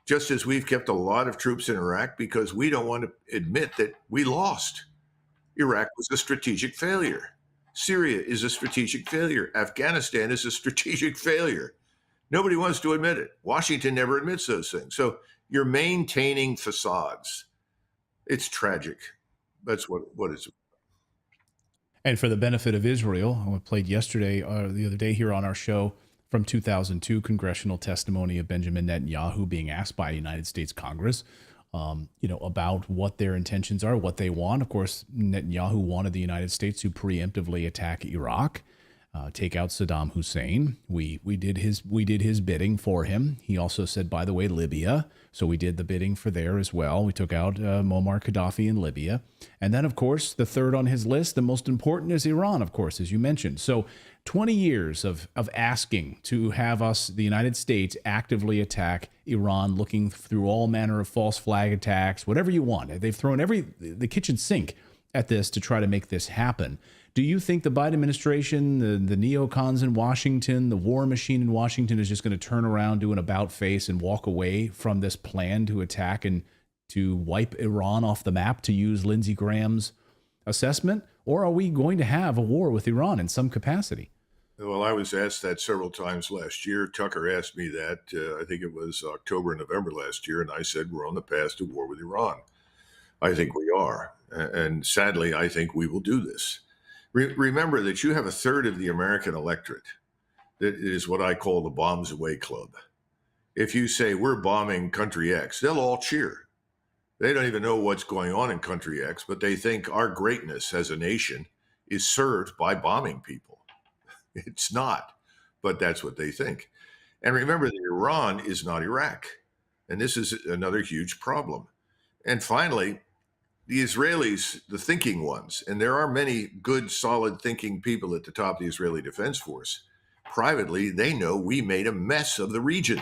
Just as we've kept a lot of troops in Iraq because we don't want to admit that we lost. Iraq was a strategic failure. Syria is a strategic failure. Afghanistan is a strategic failure. Nobody wants to admit it. Washington never admits those things. So you're maintaining facades. It's tragic. That's what it's. And for the benefit of Israel, I played yesterday, the other day here on our show from 2002, congressional testimony of Benjamin Netanyahu being asked by United States Congress, about what their intentions are, what they want. Of course, Netanyahu wanted the United States to preemptively attack Iraq, take out Saddam Hussein. We did his bidding for him. He also said, by the way, Libya. So we did the bidding for there as well. We took out Muammar Gaddafi in Libya. And then, of course, the third on his list, the most important, is Iran, of course, as you mentioned. So 20 years of asking to have us, the United States, actively attack Iran, looking through all manner of false flag attacks, whatever you want. They've thrown the kitchen sink at this to try to make this happen. Do you think the Biden administration, the neocons in Washington, the war machine in Washington is just going to turn around, do an about face, and walk away from this plan to attack and to wipe Iran off the map, to use Lindsey Graham's assessment? Or are we going to have a war with Iran in some capacity? Well, I was asked that several times last year. Tucker asked me that, I think it was October, November last year, and I said we're on the path to war with Iran. I think we are. And sadly, I think we will do this. Remember that you have a third of the American electorate that is what I call the bombs away club. If you say we're bombing country X, they'll all cheer. They don't even know what's going on in country X, but they think our greatness as a nation is served by bombing people. It's not, but that's what they think. And remember that Iran is not Iraq. And this is another huge problem. And finally, the Israelis, the thinking ones, and there are many good, solid thinking people at the top of the Israeli Defense Force, privately, they know we made a mess of the region.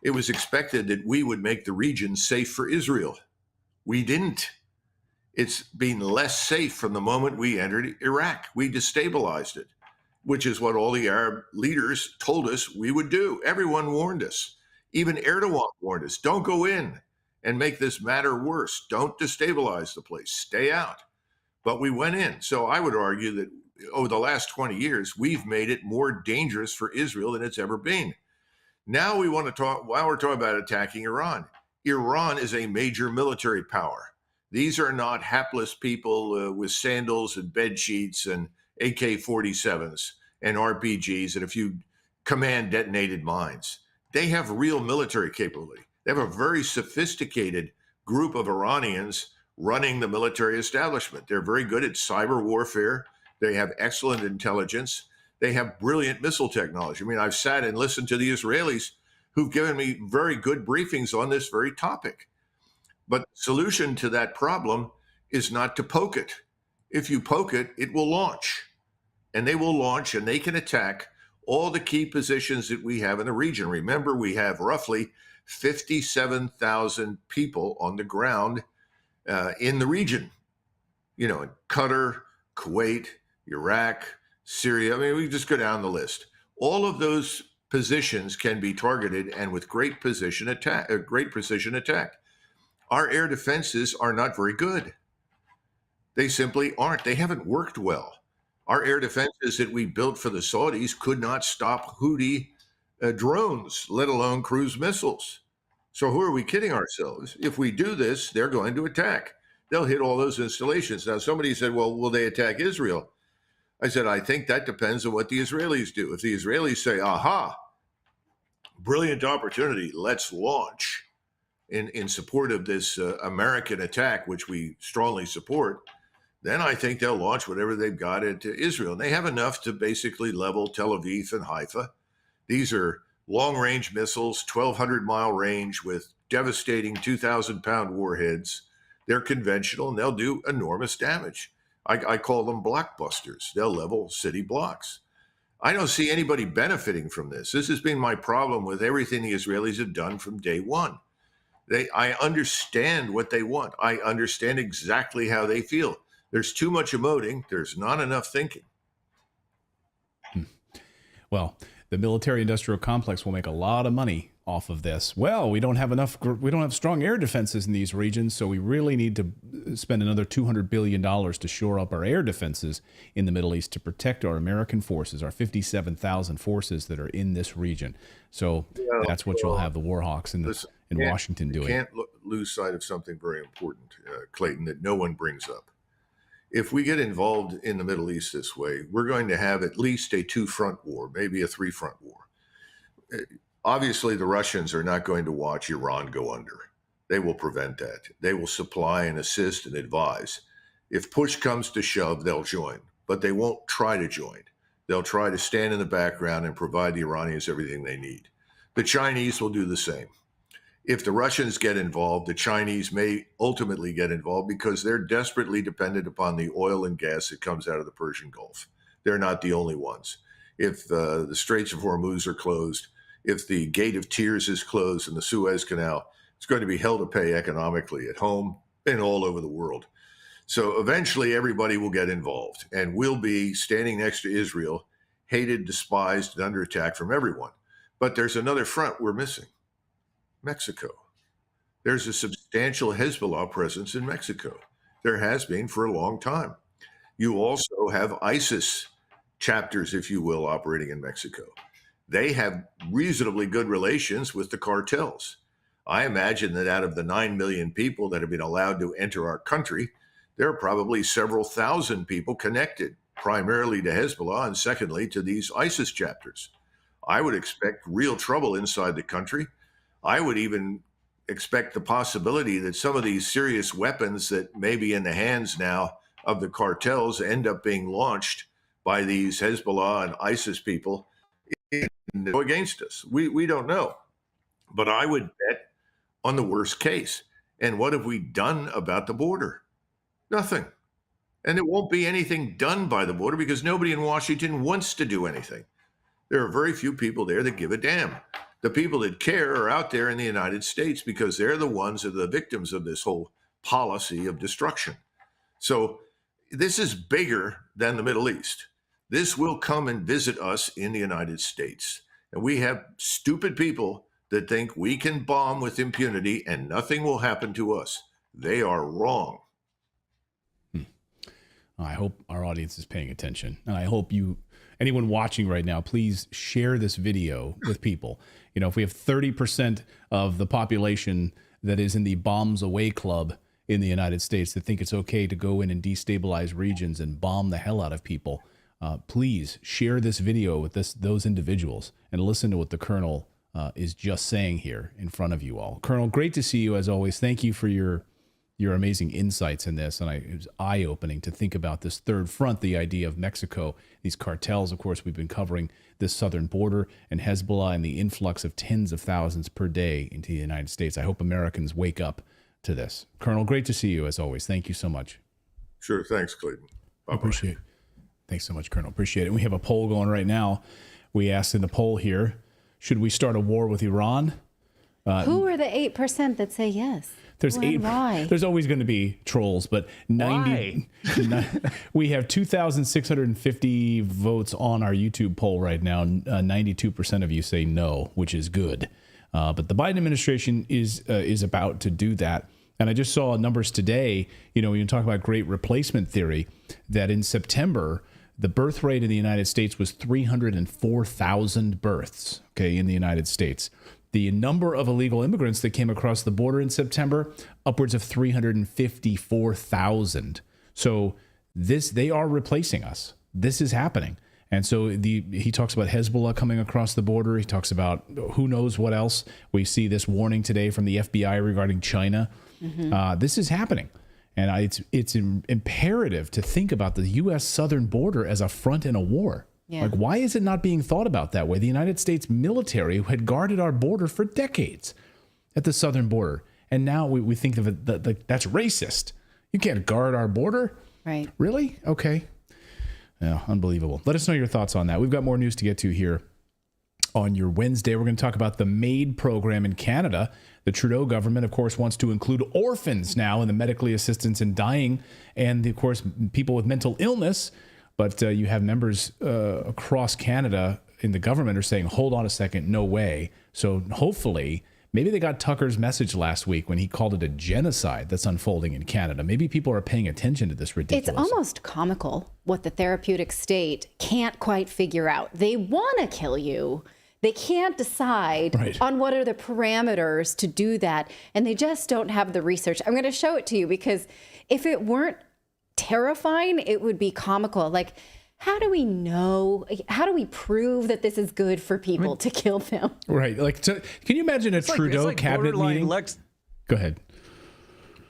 It was expected that we would make the region safe for Israel. We didn't. It's been less safe from the moment we entered Iraq. We destabilized it, which is what all the Arab leaders told us we would do. Everyone warned us. Even Erdogan warned us, don't go in and make this matter worse. Don't destabilize the place. Stay out. But we went in. So I would argue that over the last 20 years, we've made it more dangerous for Israel than it's ever been. Now we want to talk, while we're talking about attacking Iran, Iran is a major military power. These are not hapless people with sandals and bed sheets and AK-47s and RPGs and a few command detonated mines. They have real military capability. They have a very sophisticated group of Iranians running the military establishment. They're very good at cyber warfare. They have excellent intelligence. They have brilliant missile technology. I mean, I've sat and listened to the Israelis who've given me very good briefings on this very topic. But the solution to that problem is not to poke it. If you poke it, it will launch. And they will launch and they can attack all the key positions that we have in the region. Remember, we have roughly 57,000 people on the ground in the region, in Qatar, Kuwait, Iraq, Syria. I mean, we just go down the list. All of those positions can be targeted and with great precision attack. Our air defenses are not very good. They simply aren't. They haven't worked well. Our air defenses that we built for the Saudis could not stop Houthi drones, let alone cruise missiles. So who are we kidding ourselves? If we do this, they're going to attack. They'll hit all those installations. Now, somebody said, well, will they attack Israel? I said, I think that depends on what the Israelis do. If the Israelis say, aha, brilliant opportunity, let's launch in support of this American attack, which we strongly support, then I think they'll launch whatever they've got into Israel. And they have enough to basically level Tel Aviv and Haifa. These are long-range missiles, 1,200-mile range with devastating 2,000-pound warheads. They're conventional and they'll do enormous damage. I call them blockbusters. They'll level city blocks. I don't see anybody benefiting from this. This has been my problem with everything the Israelis have done from day one. I understand what they want. I understand exactly how they feel. There's too much emoting. There's not enough thinking. Well, the military-industrial complex will make a lot of money off of this. Well, we don't have strong air defenses in these regions, so we really need to spend another $200 billion to shore up our air defenses in the Middle East to protect our American forces, our 57,000 forces that are in this region. So that's what you'll have the Warhawks in Washington doing. You can't lose sight of something very important, Clayton, that no one brings up. If we get involved in the Middle East this way, we're going to have at least a two-front war, maybe a three-front war. Obviously, the Russians are not going to watch Iran go under. They will prevent that. They will supply and assist and advise. If push comes to shove, they'll join, but they won't try to join. They'll try to stand in the background and provide the Iranians everything they need. The Chinese will do the same. If the Russians get involved, the Chinese may ultimately get involved because they're desperately dependent upon the oil and gas that comes out of the Persian Gulf. They're not the only ones. If the Straits of Hormuz are closed, if the Gate of Tears is closed and the Suez Canal, it's going to be hell to pay economically at home and all over the world. So eventually everybody will get involved and we'll be standing next to Israel, hated, despised, and under attack from everyone. But there's another front we're missing. Mexico. There's a substantial Hezbollah presence in Mexico. There has been for a long time. You also have ISIS chapters, if you will, operating in Mexico. They have reasonably good relations with the cartels. I imagine that out of the 9 million people that have been allowed to enter our country, there are probably several thousand people connected, primarily to Hezbollah and secondly to these ISIS chapters. I would expect real trouble inside the country. I would even expect the possibility that some of these serious weapons that may be in the hands now of the cartels end up being launched by these Hezbollah and ISIS people against us. We don't know. But I would bet on the worst case. And what have we done about the border? Nothing. And there won't be anything done by the border because nobody in Washington wants to do anything. There are very few people there that give a damn. The people that care are out there in the United States because they're the ones that are the victims of this whole policy of destruction. So this is bigger than the Middle East. This will come and visit us in the United States. And we have stupid people that think we can bomb with impunity and nothing will happen to us. They are wrong. I hope our audience is paying attention. And I hope anyone watching right now, please share this video with people. You know, if we have 30% of the population that is in the bombs away club in the United States that think it's okay to go in and destabilize regions and bomb the hell out of people, please share this video with those individuals and listen to what the Colonel is just saying here in front of you all. Colonel, great to see you as always. Thank you for your amazing insights in this. And it was eye-opening to think about this third front, the idea of Mexico, these cartels. Of course, we've been covering this southern border and Hezbollah and the influx of tens of thousands per day into the United States. I hope Americans wake up to this. Colonel, great to see you as always. Thank you so much. Sure. Thanks, Clayton. Bye-bye. Appreciate it. Thanks so much, Colonel. Appreciate it. We have a poll going right now. We asked in the poll here, should we start a war with Iran? Who are the 8% that say yes? There's Why? There's always going to be trolls, but 90. We have 2,650 votes on our YouTube poll right now. 92% of you say no, which is good. But the Biden administration is about to do that. And I just saw numbers today. You know, when you talk about great replacement theory, that in September the birth rate in the United States was 304,000 births. Okay, in the United States. The number of illegal immigrants that came across the border in September, upwards of 354,000. So they are replacing us. This is happening. And so he talks about Hezbollah coming across the border. He talks about who knows what else. We see this warning today from the FBI regarding China. Mm-hmm. This is happening. And it's imperative to think about the U.S. southern border as a front in a war. Yeah. Like, why is it not being thought about that way? The United States military had guarded our border for decades at the southern border And now we think of it that's racist. You can't guard our border. Right. Really? Okay. Yeah, unbelievable. Let us know your thoughts on that. We've got more news to get to here on your Wednesday. We're going to talk about the MAID program in Canada. The Trudeau government, of course, wants to include orphans now in the medically assistance in dying and, of course, people with mental illness. But you have members across Canada in the government are saying, hold on a second, no way. So hopefully, maybe they got Tucker's message last week when he called it a genocide that's unfolding in Canada. Maybe people are paying attention to this ridiculous. It's almost comical what the therapeutic state can't quite figure out. They want to kill you. They can't decide on what are the parameters to do that. And they just don't have the research. I'm going to show it to you because if it weren't terrifying, it would be comical. Like, how do we know? How do we prove that this is good for people to kill them? Right. Like, can you imagine a Trudeau cabinet meeting? Go ahead.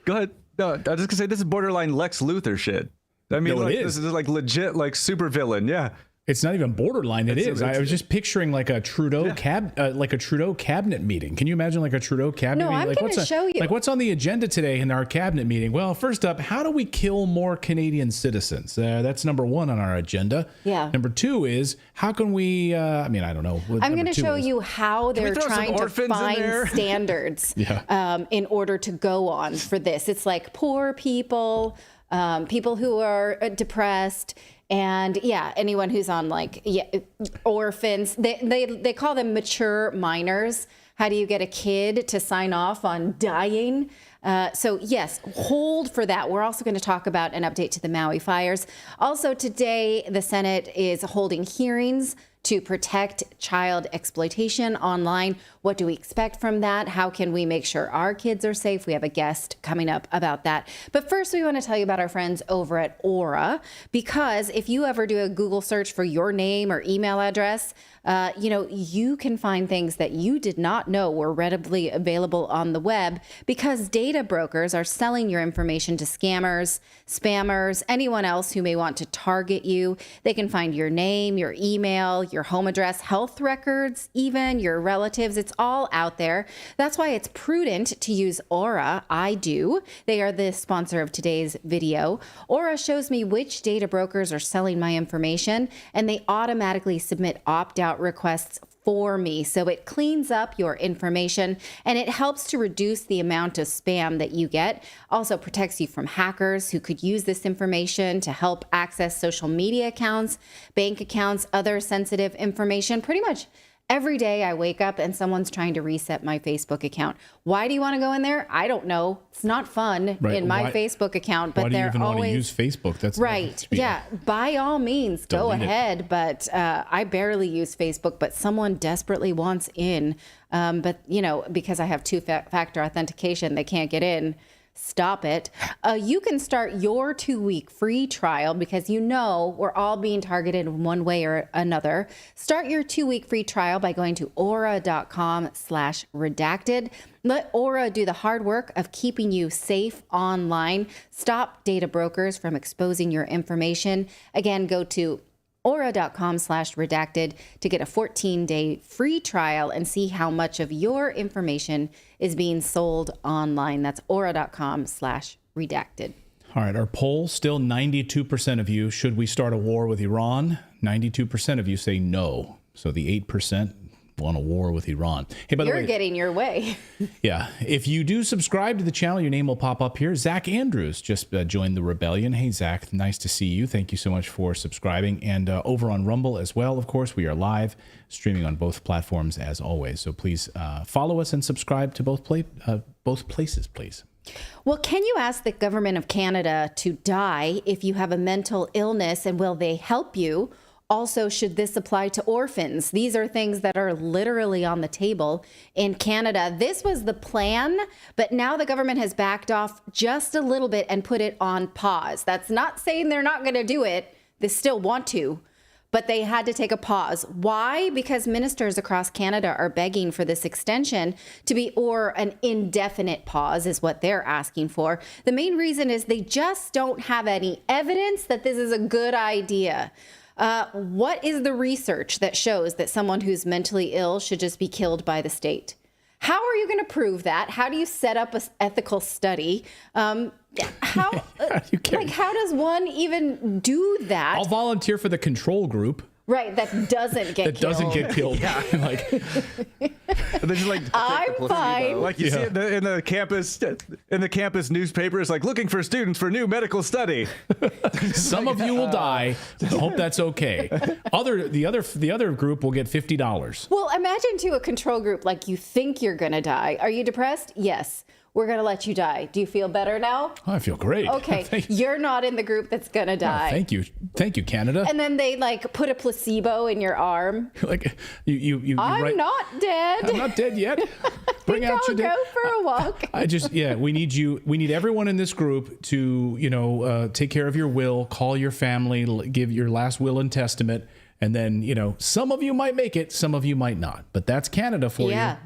Go ahead. No, I was just going to say, this is borderline Lex Luthor shit. I mean, No, it this is. is like legit, like super villain. Yeah. It's not even borderline. It is. I was just picturing like a Trudeau cabinet meeting. Can you imagine like a Trudeau cabinet meeting? I'm Like going to show you. Like what's on the agenda today in our cabinet meeting? Well, first up, how do we kill more Canadian citizens? That's number one on our agenda. Yeah. Number two is how can we? I mean, I don't know. I'm going to show you how they're trying to find standards in order to go on for this. It's like poor people, people who are depressed. And anyone who's on orphans, they call them mature minors. How do you get a kid to sign off on dying? So yes, hold for that. We're also going to talk about an update to the Maui Fires. Also today, the Senate is holding hearings to protect child exploitation online. What do we expect from that? How can we make sure our kids are safe? We have a guest coming up about that. But first, we want to tell you about our friends over at Aura, because if you ever do a Google search for your name or email address, you can find things that you did not know were readily available on the web because data brokers are selling your information to scammers, spammers, anyone else who may want to target you. They can find your name, your email, your home address, health records, even your relatives. It's all out there. That's why it's prudent to use Aura. I do. They are the sponsor of today's video. Aura shows me which data brokers are selling my information, and they automatically submit opt-out requests for me. So it cleans up your information and it helps to reduce the amount of spam that you get. Also protects you from hackers who could use this information to help access social media accounts, bank accounts, other sensitive information. Pretty much every day I wake up and someone's trying to reset my Facebook account. Why do you want to go in there? I don't know. It's not fun in my Facebook account, but they're always... want to use Facebook? That's right. Yeah. By all means, go ahead. But I barely use Facebook, but someone desperately wants in. But, because I have two-factor authentication, they can't get in. Stop it. You can start your 2-week free trial because we're all being targeted in one way or another. Start your 2-week free trial by going to aura.com/redacted. Let Aura do the hard work of keeping you safe online. Stop data brokers from exposing your information. Again, go to aura.com/redacted to get a 14-day free trial and see how much of your information is being sold online. That's aura.com/redacted. All right, our poll, still 92% of you, should we start a war with Iran? 92% of you say no. So the 8% want a war with Iran. Hey, by the way, you're getting your way. Yeah. If you do subscribe to the channel, your name will pop up here. Zach Andrews just joined the rebellion. Hey, Zach, nice to see you. Thank you so much for subscribing. And over on Rumble as well, of course, we are live streaming on both platforms as always. So please follow us and subscribe to both places, please. Well, can you ask the government of Canada to die if you have a mental illness, and will they help you? Also, should this apply to orphans? These are things that are literally on the table in Canada. This was the plan, but now the government has backed off just a little bit and put it on pause. That's not saying they're not going to do it. They still want to, but they had to take a pause. Why? Because ministers across Canada are begging for this extension to be, or an indefinite pause is what they're asking for. The main reason is they just don't have any evidence that this is a good idea. What is the research that shows that someone who's mentally ill should just be killed by the state? How are you going to prove that? How do you set up an ethical study? How does one even do that? I'll volunteer for the control group. Right, that doesn't get killed. That doesn't get killed. Yeah. Like, they're just like, I'm fine. like you see it in the campus newspaper. It's like looking for students for new medical study. some of you will die. I hope that's okay. The other group will get $50. Well, imagine to a control group, like you think you're going to die. Are you depressed? Yes. We're going to let you die. Do you feel better now? I feel great. Okay. You're not in the group that's going to die. Thank you. Thank you, Canada. And then they like put a placebo in your arm. Like you I'm not dead. I'm not dead yet. Bring out your go for a walk. We need everyone in this group to, take care of your will, call your family, give your last will and testament. And then, some of you might make it, some of you might not. But that's Canada for you.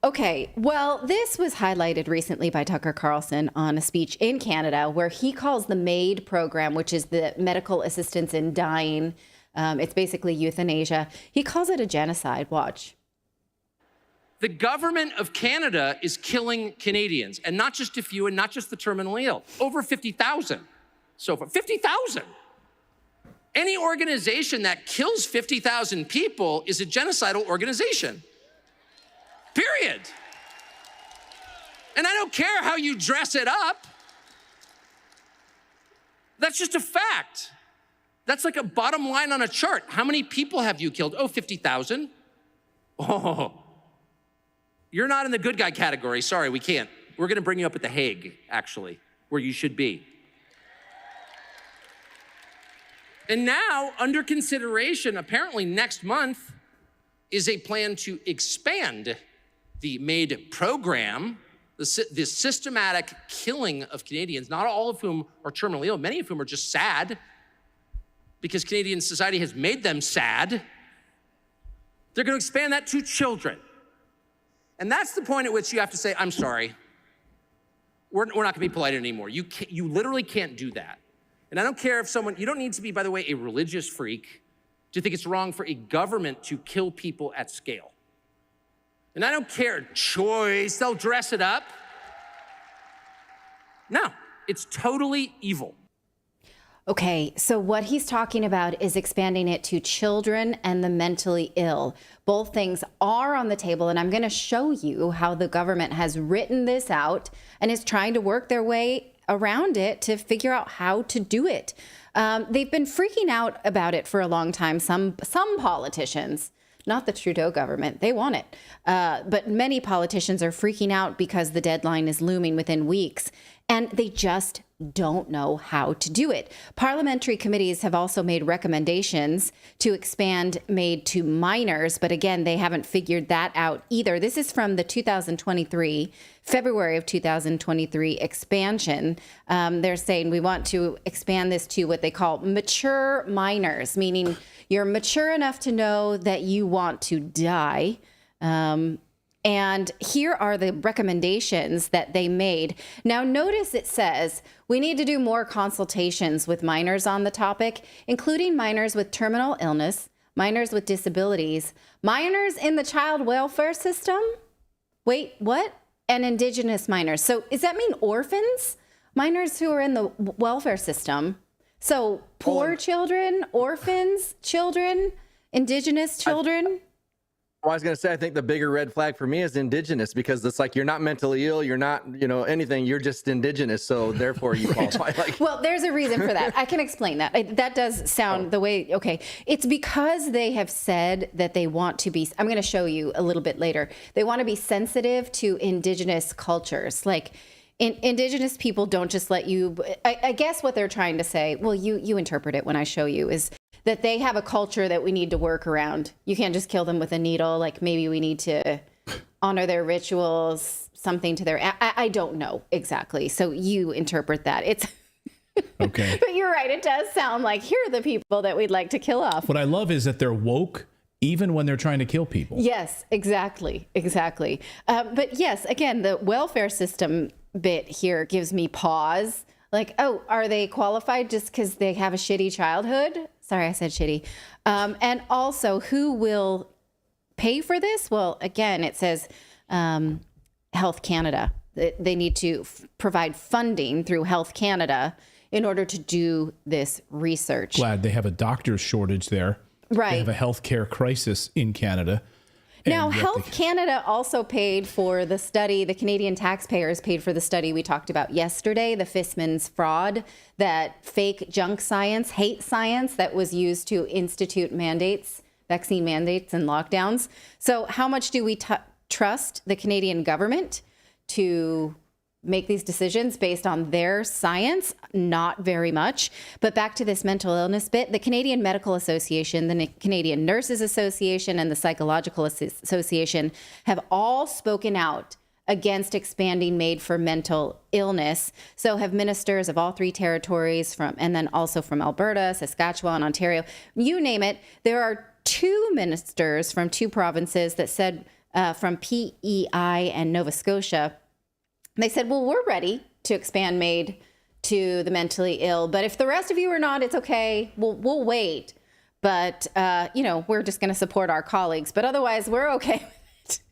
Okay, well, this was highlighted recently by Tucker Carlson on a speech in Canada where he calls the MAID program, which is the medical assistance in dying. It's basically euthanasia. He calls it a genocide. Watch. The government of Canada is killing Canadians, and not just a few and not just the terminally ill. Over 50,000 so far. 50,000. Any organization that kills 50,000 people is a genocidal organization. Period. And I don't care how you dress it up. That's just a fact. That's like a bottom line on a chart. How many people have you killed? Oh, 50,000. Oh, you're not in the good guy category. Sorry, we can't. We're going to bring you up at The Hague, actually, where you should be. And now, under consideration, apparently next month, is a plan to expand the MAID program, the systematic killing of Canadians, not all of whom are terminally ill, many of whom are just sad because Canadian society has made them sad. They're going to expand that to children. And that's the point at which you have to say, I'm sorry, we're not going to be polite anymore. You literally can't do that. And I don't care if you don't need to be, by the way, a religious freak to think it's wrong for a government to kill people at scale. And I don't care, choice, they'll dress it up. No, it's totally evil. Okay, so what he's talking about is expanding it to children and the mentally ill. Both things are on the table, and I'm going to show you how the government has written this out and is trying to work their way around it to figure out how to do it. They've been freaking out about it for a long time. Some politicians, not the Trudeau government, they want it. But many politicians are freaking out because the deadline is looming within weeks, and they just don't know how to do it. Parliamentary committees have also made recommendations to expand MAID to minors, but again, they haven't figured that out either. This is from the February of 2023 expansion. They're saying we want to expand this to what they call mature minors, meaning you're mature enough to know that you want to die. And here are the recommendations that they made. Now, notice it says we need to do more consultations with minors on the topic, including minors with terminal illness, minors with disabilities, minors in the child welfare system. Wait, what? And Indigenous minors. So does that mean orphans? Minors who are in the welfare system. So poor children, orphans, children, Indigenous children. I was going to say, I think the bigger red flag for me is Indigenous, because it's like you're not mentally ill, you're not, anything, you're just Indigenous, so therefore you qualify. Well, there's a reason for that. I can explain that. That does sound the way, okay. It's because they have said that they want to be, I'm going to show you a little bit later, they want to be sensitive to Indigenous cultures. Like, Indigenous people don't just let you, I guess what they're trying to say, well, you interpret it when I show you, is that they have a culture that we need to work around. You can't just kill them with a needle. Like, maybe we need to honor their rituals, something to their, I don't know exactly. So you interpret that. It's okay. But you're right. It does sound like here are the people that we'd like to kill off. What I love is that they're woke even when they're trying to kill people. Yes, exactly. But yes, again, the welfare system bit here gives me pause. Like, oh, are they qualified just because they have a shitty childhood? Sorry, I said shitty. And also, who will pay for this? Well, again, it says Health Canada. They need to provide funding through Health Canada in order to do this research. Glad they have a doctor's shortage there. Right. They have a healthcare crisis in Canada. Now, Health Canada also paid for the study. The Canadian taxpayers paid for the study we talked about yesterday, the Fissman's fraud, that fake junk science, hate science that was used to institute mandates, vaccine mandates and lockdowns. So how much do we trust the Canadian government to make these decisions based on their science? Not very much. But back to this mental illness bit, the Canadian Medical Association, the Canadian Nurses Association, and the Psychological Association have all spoken out against expanding MAID for mental illness. So have ministers of all three territories and then also from Alberta, Saskatchewan, Ontario, you name it. There are 2 ministers from 2 provinces that said from PEI and Nova Scotia, they said, well, we're ready to expand MAID to the mentally ill, but if the rest of you are not, it's okay. We'll wait. But, we're just going to support our colleagues. But otherwise, we're okay with it,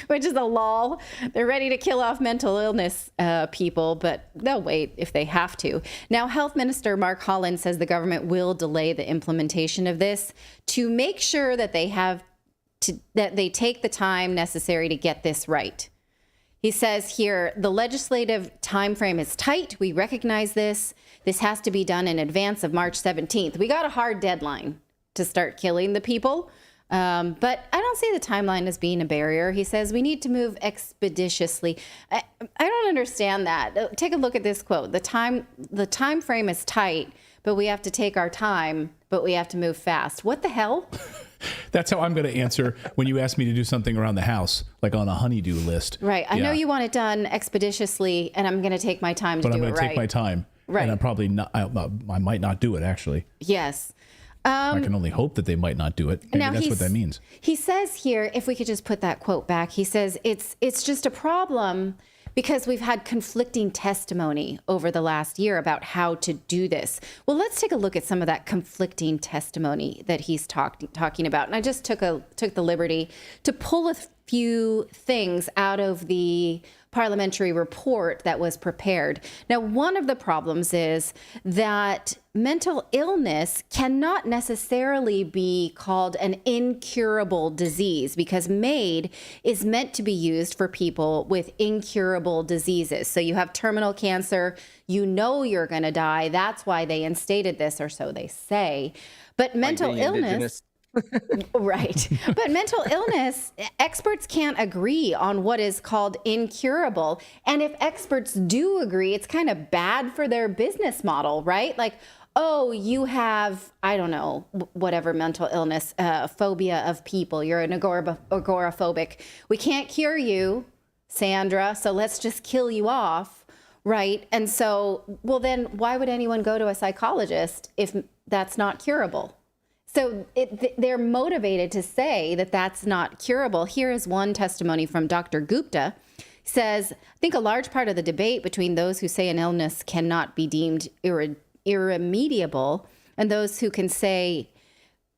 which is a lull. They're ready to kill off mental illness people, but they'll wait if they have to. Now, Health Minister Mark Holland says the government will delay the implementation of this to make sure that that they take the time necessary to get this right. He says here, the legislative timeframe is tight. We recognize this. This has to be done in advance of March 17th. We got a hard deadline to start killing the people. But I don't see the timeline as being a barrier. He says we need to move expeditiously. I don't understand that. Take a look at this quote. The time frame is tight, but we have to take our time, but we have to move fast. What the hell? That's how I'm going to answer when you ask me to do something around the house, like on a honey-do list. Right. I know you want it done expeditiously, and I'm going to take my time to do it right. But I'm going to take my time. Right. And I'm probably not, I might not do it, actually. Yes. I can only hope that they might not do it. Maybe that's what that means. He says here, if we could just put that quote back, he says it's just a problem because we've had conflicting testimony over the last year about how to do this. Well, let's take a look at some of that conflicting testimony that he's talking about. And I just took the liberty to pull a few things out of the parliamentary report that was prepared. Now, one of the problems is that mental illness cannot necessarily be called an incurable disease because MAID is meant to be used for people with incurable diseases. So you have terminal cancer, you know you're going to die. That's why they instated this, or so they say. But mental illness... Right. But mental illness, experts can't agree on what is called incurable. And if experts do agree, it's kind of bad for their business model, right? Like, oh, you have, I don't know, whatever mental illness, phobia of people. You're an agoraphobic. We can't cure you, Sandra, so let's just kill you off, right? And so, well, then why would anyone go to a psychologist if that's not curable? So they're motivated to say that that's not curable. Here is one testimony from Dr. Gupta. He says, I think a large part of the debate between those who say an illness cannot be deemed irremediable and those who say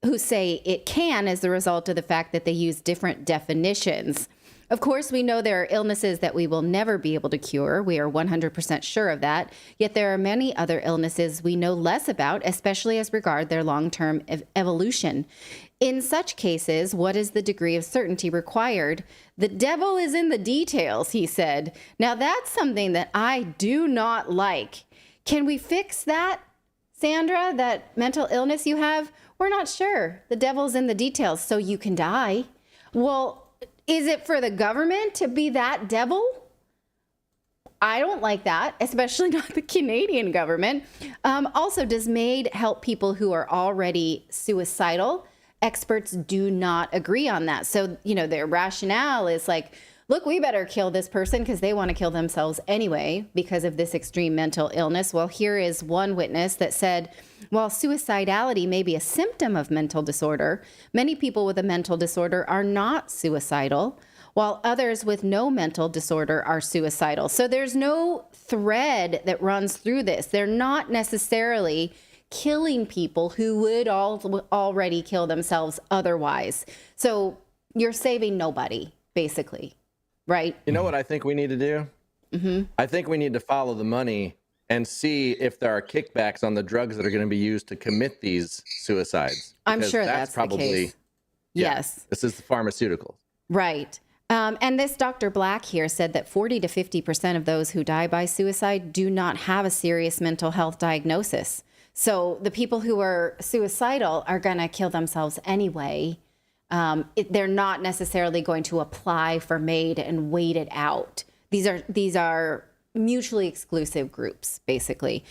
it can is the result of the fact that they use different definitions. Of course, we know there are illnesses that we will never be able to cure. We are 100% sure of that. Yet there are many other illnesses we know less about, especially as regard their long-term evolution. In such cases, what is the degree of certainty required? The devil is in the details, he said. Now, that's something that I do not like. Can we fix that, Sandra, that mental illness you have? We're not sure. The devil's in the details, so you can die. Well, is it for the government to be that devil? I don't like that, especially not the Canadian government. Also, does MAID help people who are already suicidal? Experts do not agree on that. So, their rationale is like, look, we better kill this person because they want to kill themselves anyway because of this extreme mental illness. Well, here is one witness that said, while suicidality may be a symptom of mental disorder, many people with a mental disorder are not suicidal, while others with no mental disorder are suicidal. So there's no thread that runs through this. They're not necessarily killing people who would already kill themselves otherwise. So you're saving nobody, basically. Right. You know what I think we need to do? Mm-hmm. I think we need to follow the money and see if there are kickbacks on the drugs that are going to be used to commit these suicides. I'm Because sure that's probably the case. yeah, Yes. This is the pharmaceuticals. Right. And this Dr. Black here said that 40 to 50% of those who die by suicide do not have a serious mental health diagnosis. So the people who are suicidal are going to kill themselves anyway. They're not necessarily going to apply for MAID and wait it out. These are mutually exclusive groups, basically.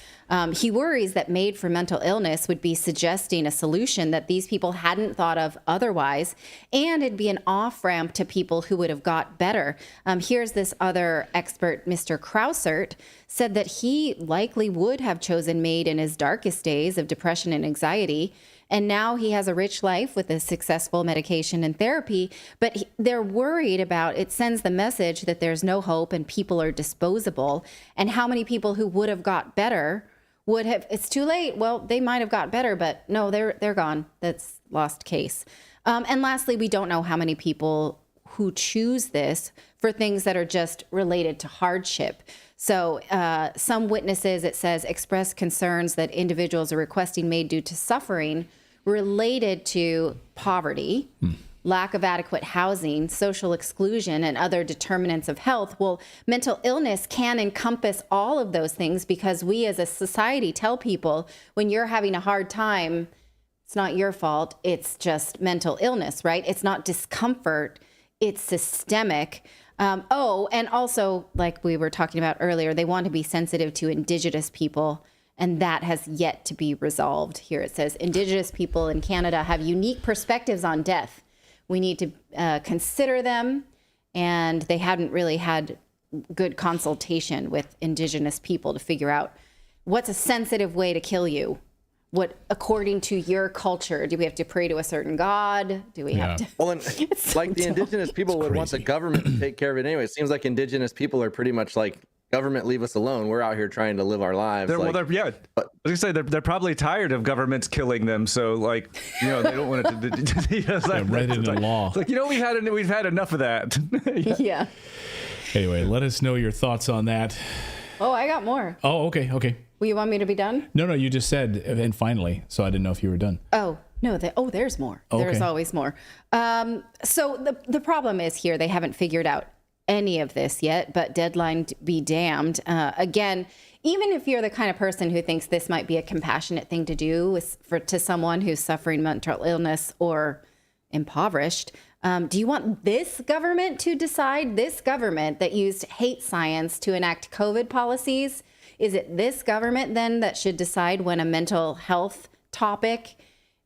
He worries that MAID for mental illness would be suggesting a solution that these people hadn't thought of otherwise, and it'd be an off-ramp to people who would have got better. Here's this other expert, Mr. Krausert, said that he likely would have chosen MAID in his darkest days of depression and anxiety. And now he has a rich life with a successful medication and therapy, but they're worried about it sends the message that there's no hope and people are disposable. And how many people who would have got better would have, it's too late. Well, they might have got better, but no, they're gone. That's lost case. And lastly, we don't know how many people who choose this for things that are just related to hardship. So some witnesses, it says, express concerns that individuals are requesting MAID due to suffering related to poverty, lack of adequate housing, social exclusion, and other determinants of health. Well, mental illness can encompass all of those things because we as a society tell people when you're having a hard time, it's not your fault, it's just mental illness, right? It's not discomfort, it's systemic. And also, like we were talking about earlier, they want to be sensitive to Indigenous people, and that has yet to be resolved. Here it says, Indigenous people in Canada have unique perspectives on death. We need to consider them, and they hadn't really had good consultation with Indigenous people to figure out what's a sensitive way to kill you. What, according to your culture, do we have to pray to a certain God? Do we have to? Well, and like the Indigenous people would want the government to take care of it anyway. It seems like Indigenous people are pretty much like, government, leave us alone. We're out here trying to live our lives. I was gonna say they're probably tired of governments killing them. So like, they don't want it to. Write it in law. It's like we've had enough of that. Yeah. Anyway, let us know your thoughts on that. Oh, I got more. Oh, okay. Well, you want me to be done? No, you just said, and finally, so I didn't know if you were done. Oh, no, there's more. Okay. There's always more. So the problem is here, they haven't figured out any of this yet, but deadline be damned. Again, even if you're the kind of person who thinks this might be a compassionate thing to do to someone who's suffering mental illness or impoverished, do you want this government to decide? This government that used hate science to enact COVID policies? Is it this government then that should decide when a mental health topic,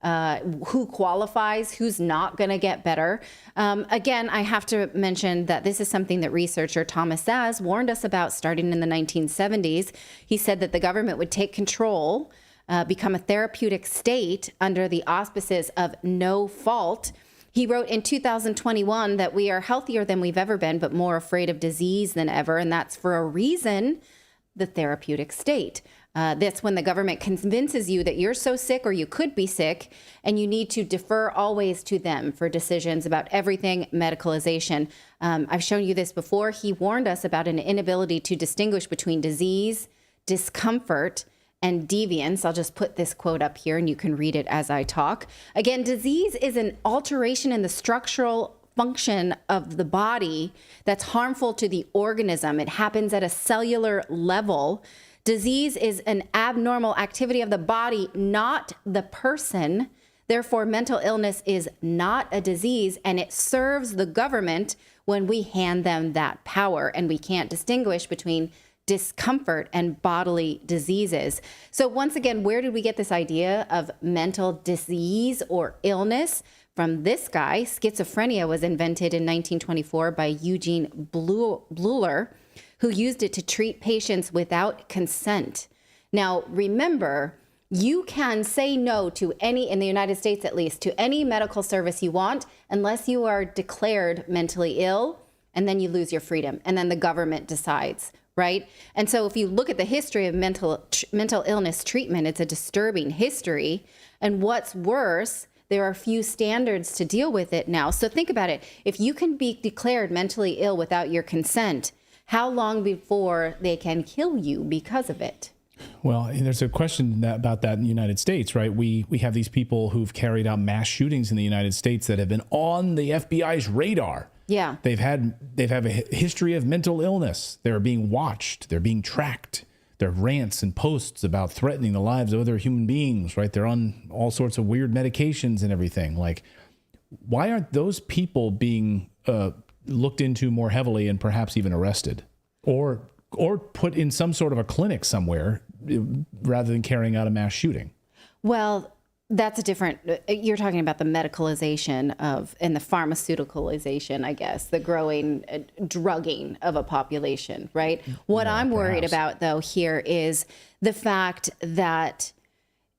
who qualifies, who's not going to get better? Again, I have to mention that this is something that researcher Thomas Saz warned us about starting in the 1970s. He said that the government would take control, become a therapeutic state under the auspices of no fault. He wrote in 2021 that we are healthier than we've ever been, but more afraid of disease than ever. And that's for a reason, the therapeutic state. That's when the government convinces you that you're so sick or you could be sick, and you need to defer always to them for decisions about everything medicalization. I've shown you this before. He warned us about an inability to distinguish between disease, discomfort, and deviance. I'll just put this quote up here and you can read it as I talk. Again, disease is an alteration in the structural function of the body that's harmful to the organism. It happens at a cellular level. Disease is an abnormal activity of the body, not the person. Therefore, mental illness is not a disease, and it serves the government when we hand them that power, and we can't distinguish between discomfort and bodily diseases. So once again, where did we get this idea of mental disease or illness? From this guy. Schizophrenia was invented in 1924 by Eugene Bleuler, who used it to treat patients without consent. Now, remember, you can say no to any, in the United States at least, to any medical service you want, unless you are declared mentally ill, and then you lose your freedom, and then the government decides, right? And so if you look at the history of mental illness treatment, it's a disturbing history. And what's worse, There are few standards to deal with it now. So think about it. If you can be declared mentally ill without your consent, how long before they can kill you because of it? Well, there's a question about that in the United States, right? We have these people who've carried out mass shootings in the United States that have been on the FBI's radar. Yeah. They've had a history of mental illness. They're being watched. They're being tracked. Their rants and posts about threatening the lives of other human beings, right? They're on all sorts of weird medications and everything. Like, why aren't those people being looked into more heavily and perhaps even arrested or put in some sort of a clinic somewhere rather than carrying out a mass shooting? Well, that's a different, you're talking about the medicalization and the pharmaceuticalization, I guess, the growing drugging of a population, right? What I'm worried about, though, here is the fact that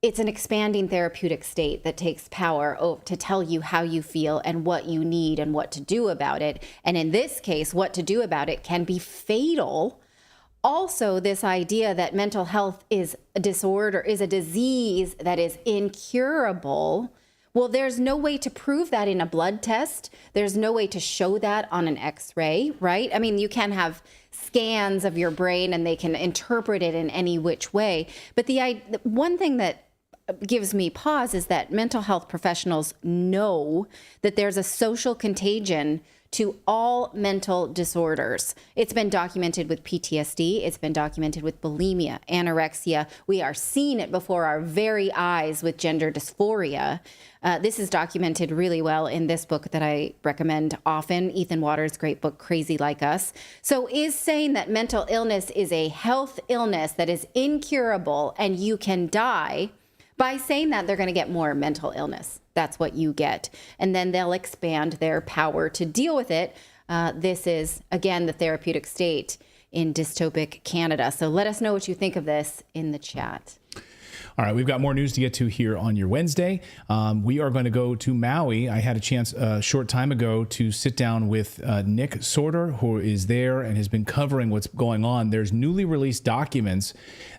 it's an expanding therapeutic state that takes power to tell you how you feel and what you need and what to do about it. And in this case, what to do about it can be fatal. Also, this idea that mental health is a disorder, is a disease that is incurable. Well, there's no way to prove that in a blood test. There's no way to show that on an X-ray, right? I mean, you can have scans of your brain and they can interpret it in any which way. But the one thing that gives me pause is that mental health professionals know that there's a social contagion to all mental disorders. It's been documented with PTSD. It's been documented with bulimia, anorexia. We are seeing it before our very eyes with gender dysphoria. This is documented really well in this book that I recommend often, Ethan Waters' great book, Crazy Like Us. So is saying that mental illness is a health illness that is incurable and you can die, by saying that they're going to get more mental illness. That's what you get. And then they'll expand their power to deal with it. This is, again, the therapeutic state in dystopic Canada. So let us know what you think of this in the chat. All right, we've got more news to get to here on your Wednesday. We are going to go to Maui. I had a chance a short time ago to sit down with Nick Sorter, who is there and has been covering what's going on. There's newly released documents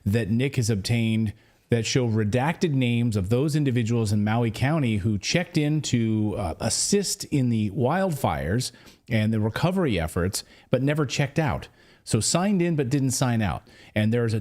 that Nick has obtained that show redacted names of those individuals in Maui County who checked in to assist in the wildfires and the recovery efforts, but never checked out. So signed in, but didn't sign out. And there's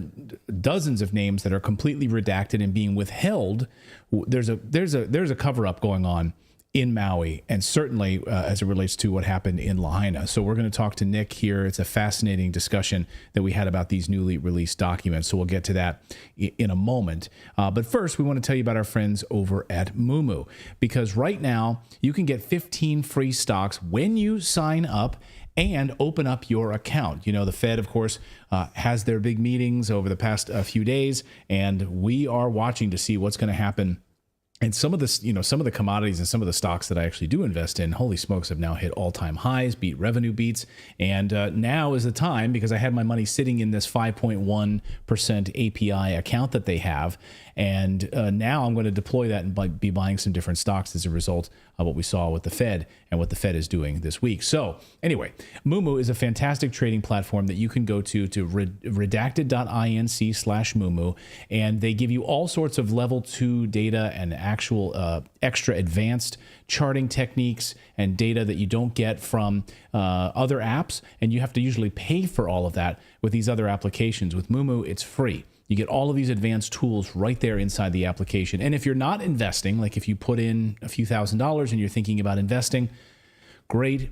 dozens of names that are completely redacted and being withheld. There's a cover-up going on in Maui, and certainly as it relates to what happened in Lahaina. So we're going to talk to Nick here. It's a fascinating discussion that we had about these newly released documents. So we'll get to that in a moment. But first, we want to tell you about our friends over at Moomoo, because right now you can get 15 free stocks when you sign up and open up your account. You know, the Fed, of course, has their big meetings over the past few days, and we are watching to see what's going to happen. And some of this, some of the commodities and some of the stocks that I actually do invest in, holy smokes, have now hit all-time highs, beat revenue beats. And now is the time, because I had my money sitting in this 5.1% API account that they have. And now I'm going to deploy that and be buying some different stocks as a result of what we saw with the Fed and what the Fed is doing this week. So anyway, Moomoo is a fantastic trading platform that you can go to redacted.inc/Moomoo, and they give you all sorts of level 2 data and actual extra advanced charting techniques and data that you don't get from other apps, and you have to usually pay for all of that with these other applications. With Moomoo, it's free. You get all of these advanced tools right there inside the application. And if you're not investing, like if you put in a few $1,000s and you're thinking about investing, great.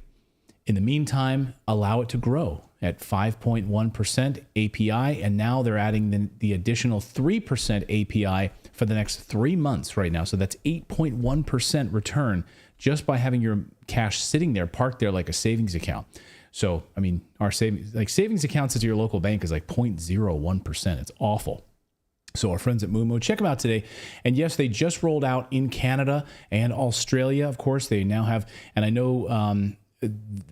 In the meantime, allow it to grow at 5.1% API. And now they're adding the additional 3% API for the next 3 months right now. So that's 8.1% return just by having your cash sitting there, parked there like a savings account. So, I mean, our savings accounts at your local bank is like 0.01%. It's awful. So our friends at Moomoo, check them out today. And yes, they just rolled out in Canada and Australia. Of course, they now have, and I know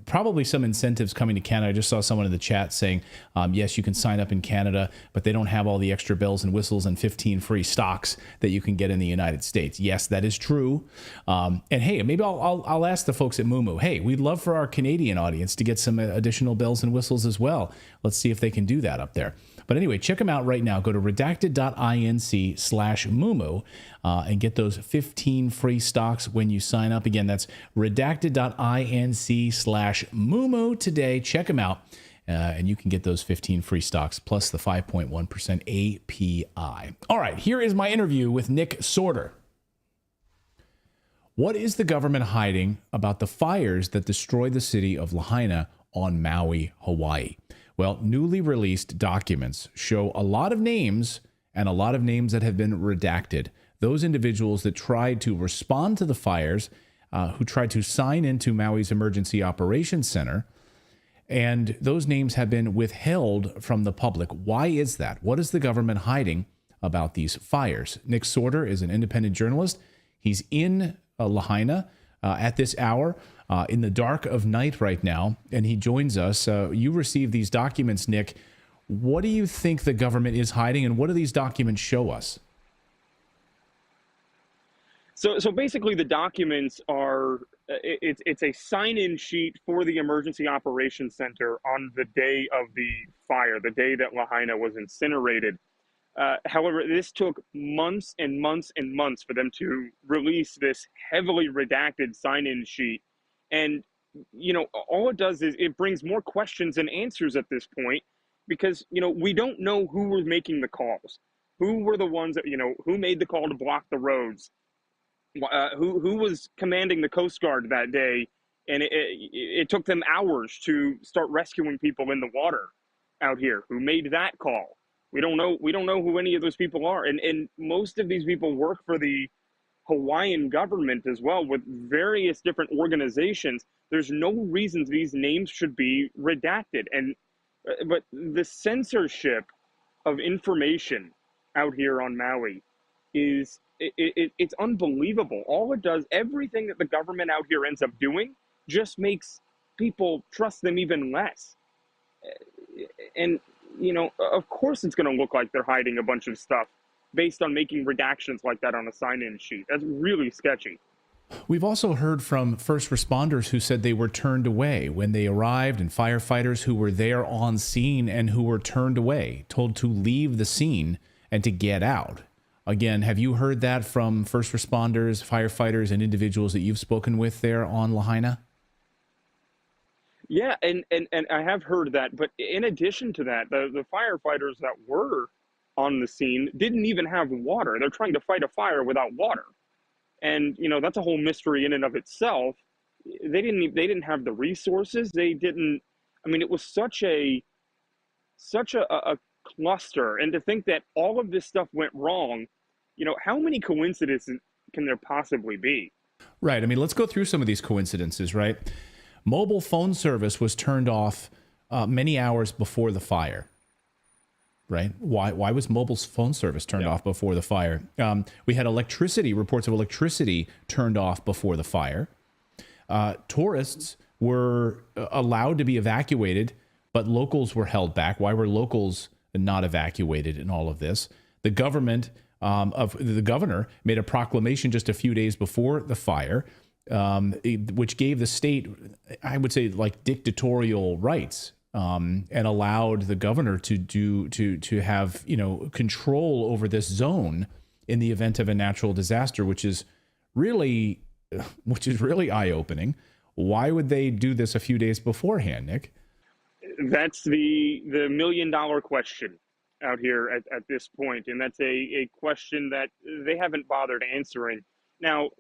probably some incentives coming to Canada. I just saw someone in the chat saying, yes, you can sign up in Canada, but they don't have all the extra bells and whistles and 15 free stocks that you can get in the United States. Yes, that is true. And hey, maybe I'll ask the folks at Moomoo, hey, we'd love for our Canadian audience to get some additional bells and whistles as well. Let's see if they can do that up there. But anyway, check them out right now. Go to redacted.inc/Mumu and get those 15 free stocks when you sign up. Again, that's redacted.inc/Mumu today. Check them out. And you can get those 15 free stocks plus the 5.1% API. All right, here is my interview with Nick Sorter. What is the government hiding about the fires that destroyed the city of Lahaina on Maui, Hawaii? Well, newly released documents show a lot of names and a lot of names that have been redacted. Those individuals that tried to respond to the fires, who tried to sign into Maui's Emergency Operations Center, and those names have been withheld from the public. Why is that? What is the government hiding about these fires? Nick Sorter is an independent journalist. He's in Lahaina at this hour, in the dark of night right now, and he joins us. You received these documents, Nick. What do you think the government is hiding, and what do these documents show us? So basically, the documents are it's a sign-in sheet for the Emergency Operations Center on the day of the fire, the day that Lahaina was incinerated. However, this took months and months and months for them to release this heavily redacted sign-in sheet. And, you know, all it does is it brings more questions than answers at this point because, you know, we don't know who was making the calls. Who were the ones that, you know, who made the call to block the roads? Who was commanding the Coast Guard that day? And it took them hours to start rescuing people in the water out here. Who made that call? We don't know who any of those people are. And most of these people work for the Hawaiian government as well with various different organizations. There's no reason these names should be redacted. But the censorship of information out here on Maui is it's unbelievable. All it does, everything that the government out here ends up doing just makes people trust them even less. And, you know, of course it's going to look like they're hiding a bunch of stuff based on making redactions like that on a sign-in sheet. That's really sketchy. We've also heard from first responders who said they were turned away when they arrived, and firefighters who were there on scene and who were turned away, told to leave the scene and to get out. Again, have you heard that from first responders, firefighters, and individuals that you've spoken with there on Lahaina? Yeah, and I have heard that. But in addition to that, the firefighters that were on the scene didn't even have water. They're trying to fight a fire without water. And, you know, that's a whole mystery in and of itself. They didn't have the resources. They didn't, I mean, it was such a cluster. And to think that all of this stuff went wrong, you know, how many coincidences can there possibly be? Right. I mean, let's go through some of these coincidences, right? Mobile phone service was turned off many hours before the fire, right? Why was mobile phone service turned off before the fire? We had reports of electricity turned off before the fire. Tourists were allowed to be evacuated, but locals were held back. Why were locals not evacuated in all of this? The government the governor made a proclamation just a few days before the fire, which gave the state, I would say, like dictatorial rights, and allowed the governor to have, you know, control over this zone in the event of a natural disaster, which is really eye-opening. Why would they do this a few days beforehand, Nick? That's the $1 million question out here at this point, and that's a question that they haven't bothered answering. Now,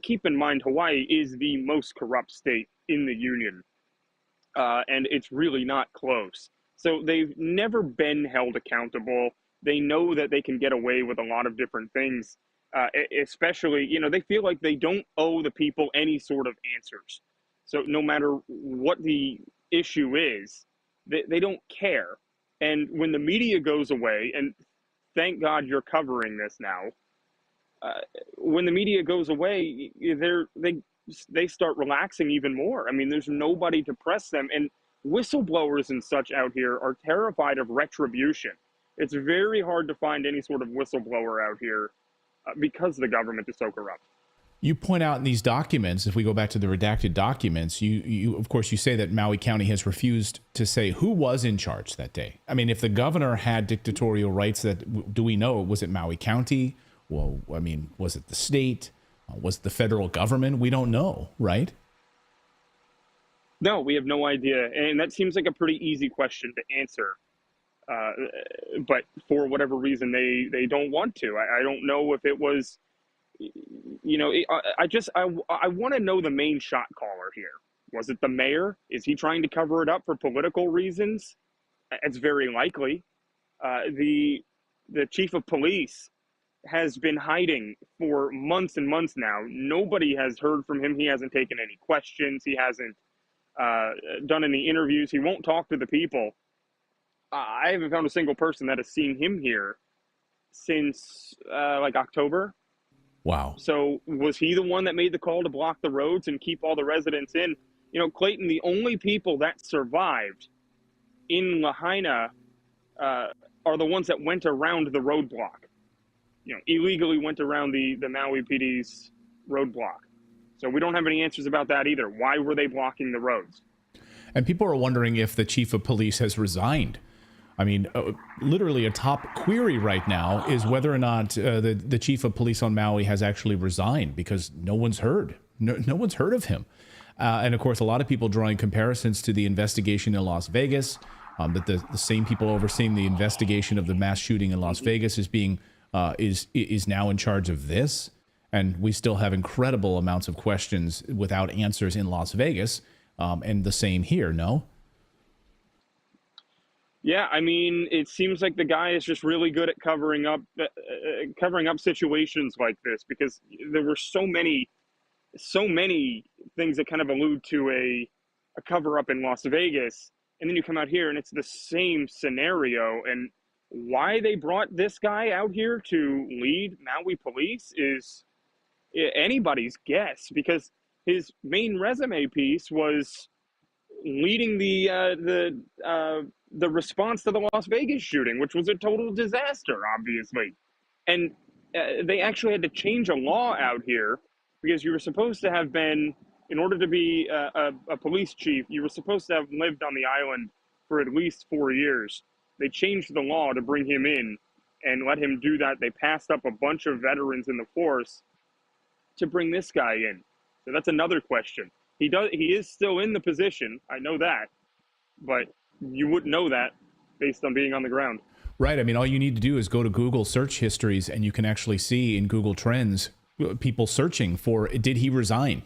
keep in mind, Hawaii is the most corrupt state in the union, and it's really not close. So they've never been held accountable. They know that they can get away with a lot of different things, especially, you know, they feel like they don't owe the people any sort of answers. So no matter what the issue is, they don't care. And when the media goes away, and thank God you're covering this now, when the media goes away, they start relaxing even more. I mean, there's nobody to press them. And whistleblowers and such out here are terrified of retribution. It's very hard to find any sort of whistleblower out here because the government is so corrupt. You point out in these documents, if we go back to the redacted documents, you of course, you say that Maui County has refused to say who was in charge that day. I mean, if the governor had dictatorial rights, do we know? Was it Maui County? Well, I mean, was it the state? Was it the federal government? We don't know, right? No, we have no idea. And that seems like a pretty easy question to answer. But for whatever reason, they don't want to. I don't know if it was... I want to know the main shot caller here. Was it the mayor? Is he trying to cover it up for political reasons? It's very likely. The chief of police has been hiding for months and months now. Nobody has heard from him. He hasn't taken any questions. He hasn't done any interviews. He won't talk to the people. I haven't found a single person that has seen him here since like October. Wow. So was he the one that made the call to block the roads and keep all the residents in? Clayton, the only people that survived in Lahaina are the ones that went around the roadblock. Illegally went around the Maui PD's roadblock. So we don't have any answers about that either. Why were they blocking the roads? And people are wondering if the chief of police has resigned. I mean, literally a top query right now is whether or not the chief of police on Maui has actually resigned, because no one's heard. No one's heard of him. And of course, a lot of people drawing comparisons to the investigation in Las Vegas, that the same people overseeing the investigation of the mass shooting in Las Vegas is now in charge of this. And we still have incredible amounts of questions without answers in Las Vegas. And the same here, no? Yeah, I mean, it seems like the guy is just really good at covering up situations like this, because there were so many things that kind of allude to a cover up in Las Vegas, and then you come out here and it's the same scenario. And why they brought this guy out here to lead Maui police is anybody's guess, because his main resume piece was leading the response to the Las Vegas shooting, which was a total disaster, obviously. And they actually had to change a law out here, because you were supposed to have been, in order to be a police chief, you were supposed to have lived on the island for at least 4 years. They changed the law to bring him in and let him do that. They passed up a bunch of veterans in the force to bring this guy in. So that's another question. He is still in the position. I know that, but you wouldn't know that based on being on the ground. Right. I mean, all you need to do is go to Google search histories, and you can actually see in Google Trends people searching for, did he resign?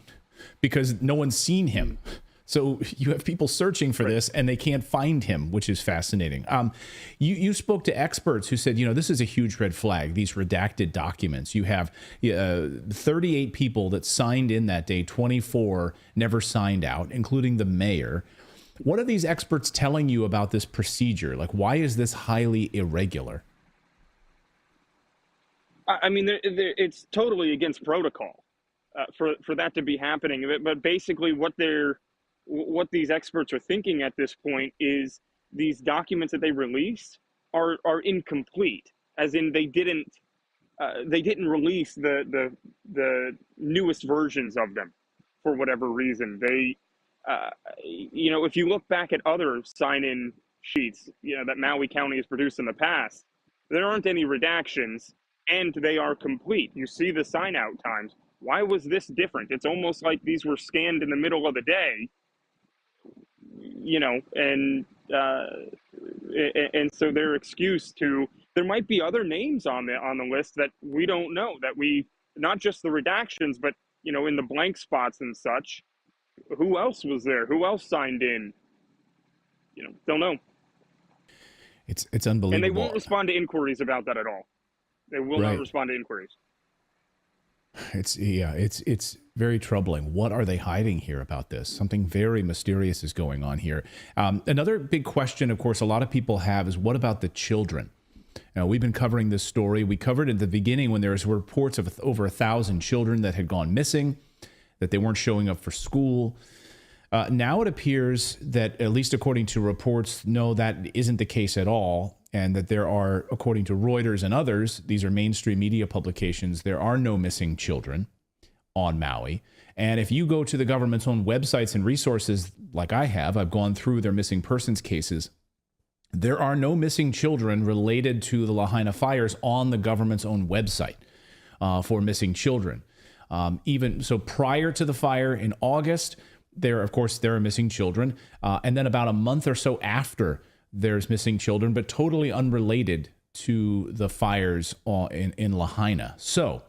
Because no one's seen him. So you have people searching for this, and they can't find him, which is fascinating. You spoke to experts who said, this is a huge red flag, these redacted documents. You have 38 people that signed in that day, 24 never signed out, including the mayor. What are these experts telling you about this procedure? Like, why is this highly irregular? I mean, it's totally against protocol for that to be happening. But basically what these experts are thinking at this point is these documents that they released are incomplete, as in they didn't release the newest versions of them for whatever reason. They if you look back at other sign-in sheets that Maui County has produced in the past, there aren't any redactions and they are complete. You see the sign-out times. Why was this different? It's almost like these were scanned in the middle of the day. And so their excuse there might be other names on the list that we don't know, that not just the redactions, but in the blank spots and such. Who else was there? Who else signed in? Don't know. It's unbelievable. And they won't respond to inquiries about that at all. They will not respond to inquiries. It's very troubling. What are they hiding here about this? Something very mysterious is going on here. Another big question, of course, a lot of people have is, what about the children? Now, we've been covering this story. We covered at the beginning when there was reports of over 1,000 children that had gone missing, that they weren't showing up for school. Now it appears that, at least according to reports, no, that isn't the case at all. And that there are, according to Reuters and others, these are mainstream media publications, there are no missing children. on Maui. And if you go to the government's own websites and resources, like I have, I've gone through their missing persons cases. There are no missing children related to the Lahaina fires on the government's own website for missing children. Even so, prior to the fire in August, there are missing children. And then about a month or so after, there's missing children, but totally unrelated to the fires in Lahaina. So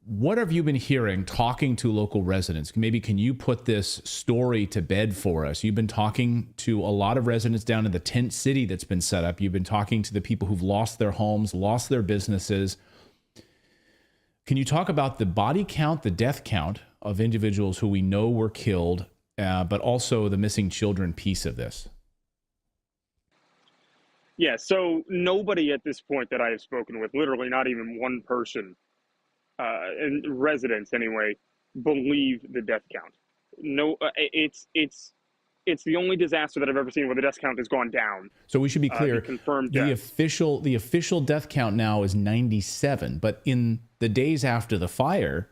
what have you been hearing, talking to local residents? Maybe can you put this story to bed for us? You've been talking to a lot of residents down in the tent city that's been set up. You've been talking to the people who've lost their homes, lost their businesses. Can you talk about the body count, the death count of individuals who we know were killed, but also the missing children piece of this? Yeah, so nobody at this point that I have spoken with, literally not even one person, and residents anyway, believe the death count. No, it's the only disaster that I've ever seen where the death count has gone down. So we should be clear. The confirmed the deaths. official death count now is 97, but in the days after the fire,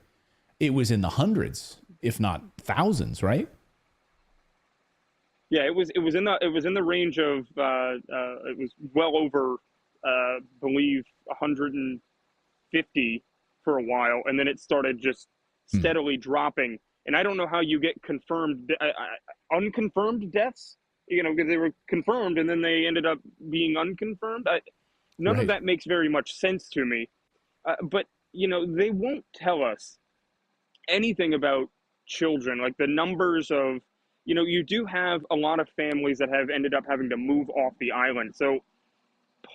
it was in the hundreds, if not thousands, right? Yeah, it was in the range of it was well over believe 150 for a while, and then it started just steadily dropping. And I don't know how you get confirmed unconfirmed deaths, because they were confirmed and then they ended up being unconfirmed. None of that makes very much sense to me. But they won't tell us anything about children, like the numbers of. You do have a lot of families that have ended up having to move off the island. So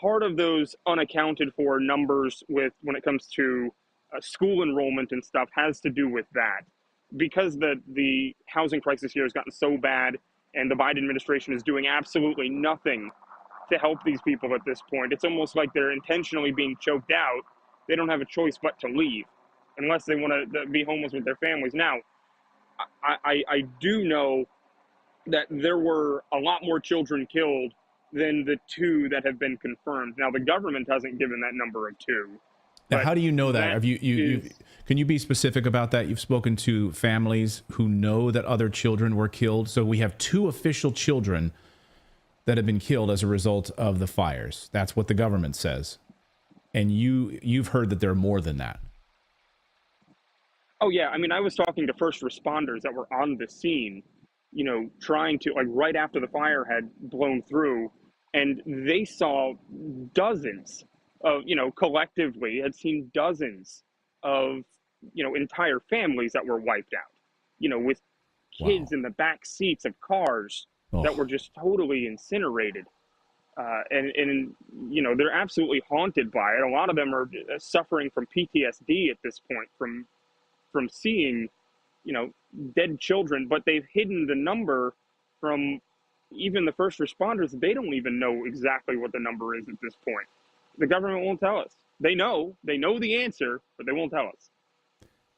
part of those unaccounted for numbers when it comes to school enrollment and stuff has to do with that. Because the housing crisis here has gotten so bad and the Biden administration is doing absolutely nothing to help these people at this point. It's almost like they're intentionally being choked out. They don't have a choice but to leave unless they want to be homeless with their families. Now, I do know that there were a lot more children killed than the 2 that have been confirmed. Now, the government hasn't given that number of 2. Now, how do you know that? Have you can you be specific about that? You've spoken to families who know that other children were killed. So we have 2 official children that have been killed as a result of the fires. That's what the government says. And you've heard that there are more than that. Oh, yeah. I mean, I was talking to first responders that were on the scene, trying to, right after the fire had blown through, and they saw dozens of, collectively had seen dozens of, entire families that were wiped out, with kids in the back seats of cars that were just totally incinerated. And they're absolutely haunted by it. A lot of them are suffering from PTSD at this point from seeing, dead children, but they've hidden the number from even the first responders. They don't even know exactly what the number is at this point. The government won't tell us. They know the answer, but they won't tell us.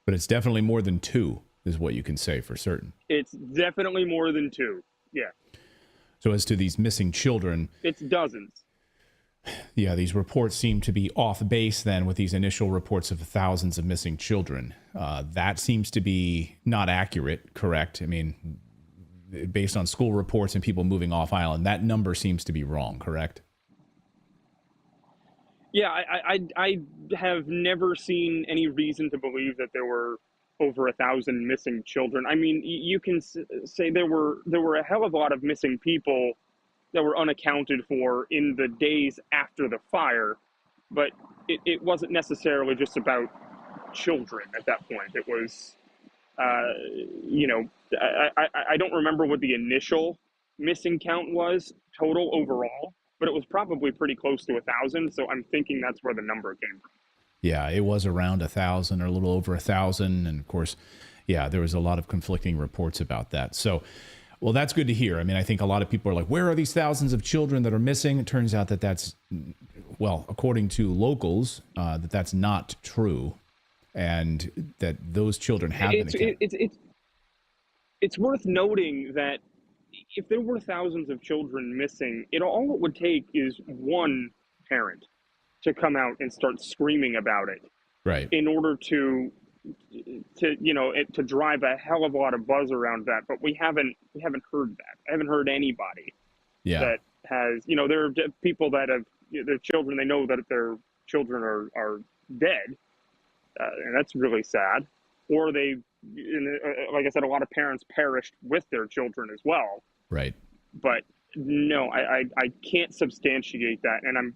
But it's definitely more than 2 is what you can say for certain. It's definitely more than 2. Yeah. So as to these missing children, it's dozens. Yeah, these reports seem to be off base then with these initial reports of thousands of missing children. That seems to be not accurate, correct? I mean, based on school reports and people moving off island, that number seems to be wrong, correct? Yeah, I have never seen any reason to believe that there were over 1,000 missing children. I mean, you can say there were a hell of a lot of missing people that were unaccounted for in the days after the fire, but it wasn't necessarily just about children at that point. It was, I don't remember what the initial missing count was total overall, but it was probably pretty close to 1,000. So I'm thinking that's where the number came from. Yeah, it was around 1,000 or a little over 1,000. And of course, yeah, there was a lot of conflicting reports about that. So, well, that's good to hear. I mean, I think a lot of people are like, where are these thousands of children that are missing? It turns out that that's, well, according to locals, that's not true. And that those children have been accounted. It's worth noting that if there were thousands of children missing, all it would take is one parent to come out and start screaming about it. Right. In order to, to drive a hell of a lot of buzz around that, but we haven't heard that. I haven't heard anybody that has, there are people that have their children, they know that their children are dead, and that's really sad. Or they, like I said, a lot of parents perished with their children as well. Right. But no, I can't substantiate that, and I'm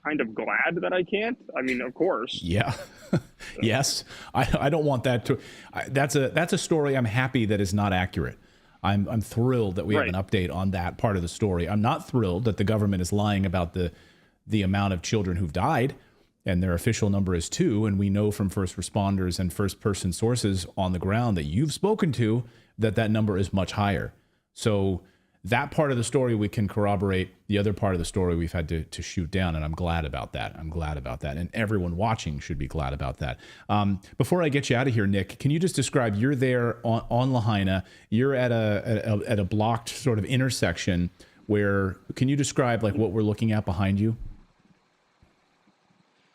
kind of glad that I can't. I mean, of course. Yeah. Yes. I don't want that to. That's a story I'm happy that is not accurate. I'm thrilled that we have an update on that part of the story. I'm not thrilled that the government is lying about the amount of children who've died, and their official number is 2. And we know from first responders and first person sources on the ground that you've spoken to that number is much higher. So that part of the story we can corroborate. The other part of the story we've had to shoot down, and I'm glad about that. And everyone watching should be glad about that. Before I get you out of here, Nick, can you just describe, you're there on Lahaina, you're at a blocked sort of intersection where, can you describe like what we're looking at behind you?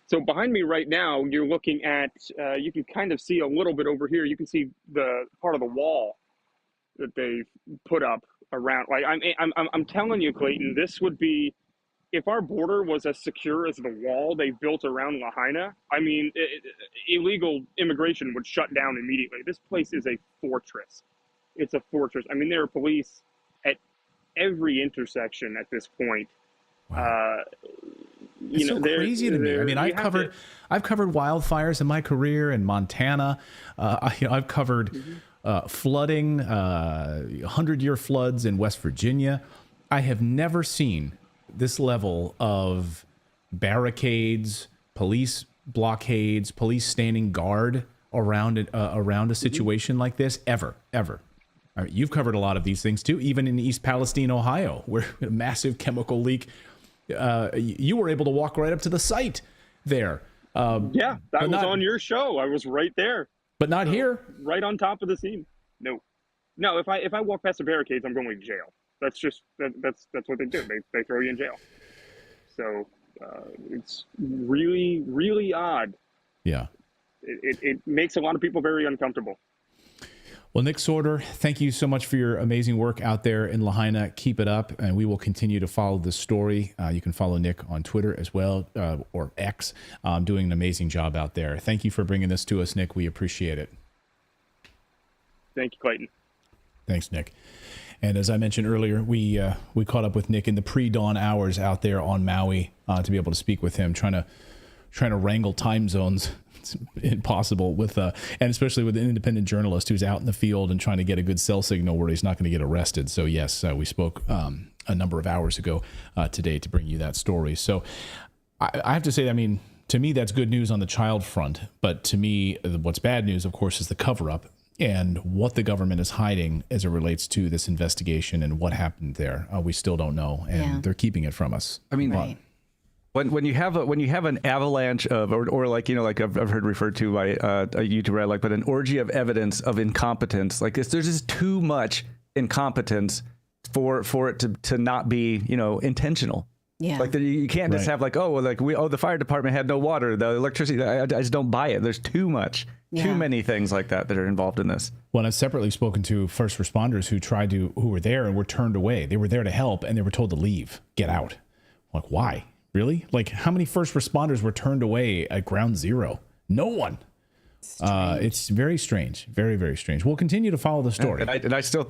So behind me right now, you're looking at, you can kind of see a little bit over here. You can see the part of the wall that they've put up around. Like I'm telling you, Clayton, this would be, if our border was as secure as the wall they built around Lahaina, I mean, illegal immigration would shut down immediately. This place is a fortress. It's a fortress. I mean, there are police at every intersection at this point. Wow. It's so crazy to me. I mean, I've covered wildfires in my career in Montana. I've covered flooding, 100-year floods in West Virginia. I have never seen this level of barricades, police blockades, police standing guard around a situation like this ever. I mean, you've covered a lot of these things too, even in East Palestine, Ohio, where a massive chemical leak. You were able to walk right up to the site there. Yeah, that was on your show. I was right there. But not here. Right on top of the scene. No. If I walk past the barricades, I'm going to jail. That's just that's what they do. They throw you in jail. So it's really, really odd. Yeah. It makes a lot of people very uncomfortable. Well, Nick Sorter, thank you so much for your amazing work out there in Lahaina. Keep it up, and we will continue to follow this story. You can follow Nick on Twitter as well, or X, doing an amazing job out there. Thank you for bringing this to us, Nick. We appreciate it. Thank you, Clayton. Thanks, Nick. And as I mentioned earlier, we caught up with Nick in the pre-dawn hours out there on Maui to be able to speak with him, trying to wrangle time zones. It's impossible with and especially with an independent journalist who's out in the field and trying to get a good cell signal where he's not going to get arrested. So yes, we spoke a number of hours ago today to bring you that story. So I have to say, I mean, to me, that's good news on the child front. But to me, what's bad news, of course, is the cover-up and what the government is hiding as it relates to this investigation and what happened there. We still don't know, and they're keeping it from us. I mean, right. When you have an avalanche of, or like, like I've heard referred to by a YouTuber I like, but an orgy of evidence of incompetence, like there's just too much incompetence for it to not be, intentional. Yeah. Like you can't just have like, the fire department had no water, the electricity. I just don't buy it. There's too much, too many things like that are involved in this. Well, I've separately spoken to first responders who were there and were turned away. They were there to help and they were told to leave, get out. I'm like, why? Really? Like, how many first responders were turned away at ground zero? No one. It's very strange. Very, very strange. We'll continue to follow the story. And I still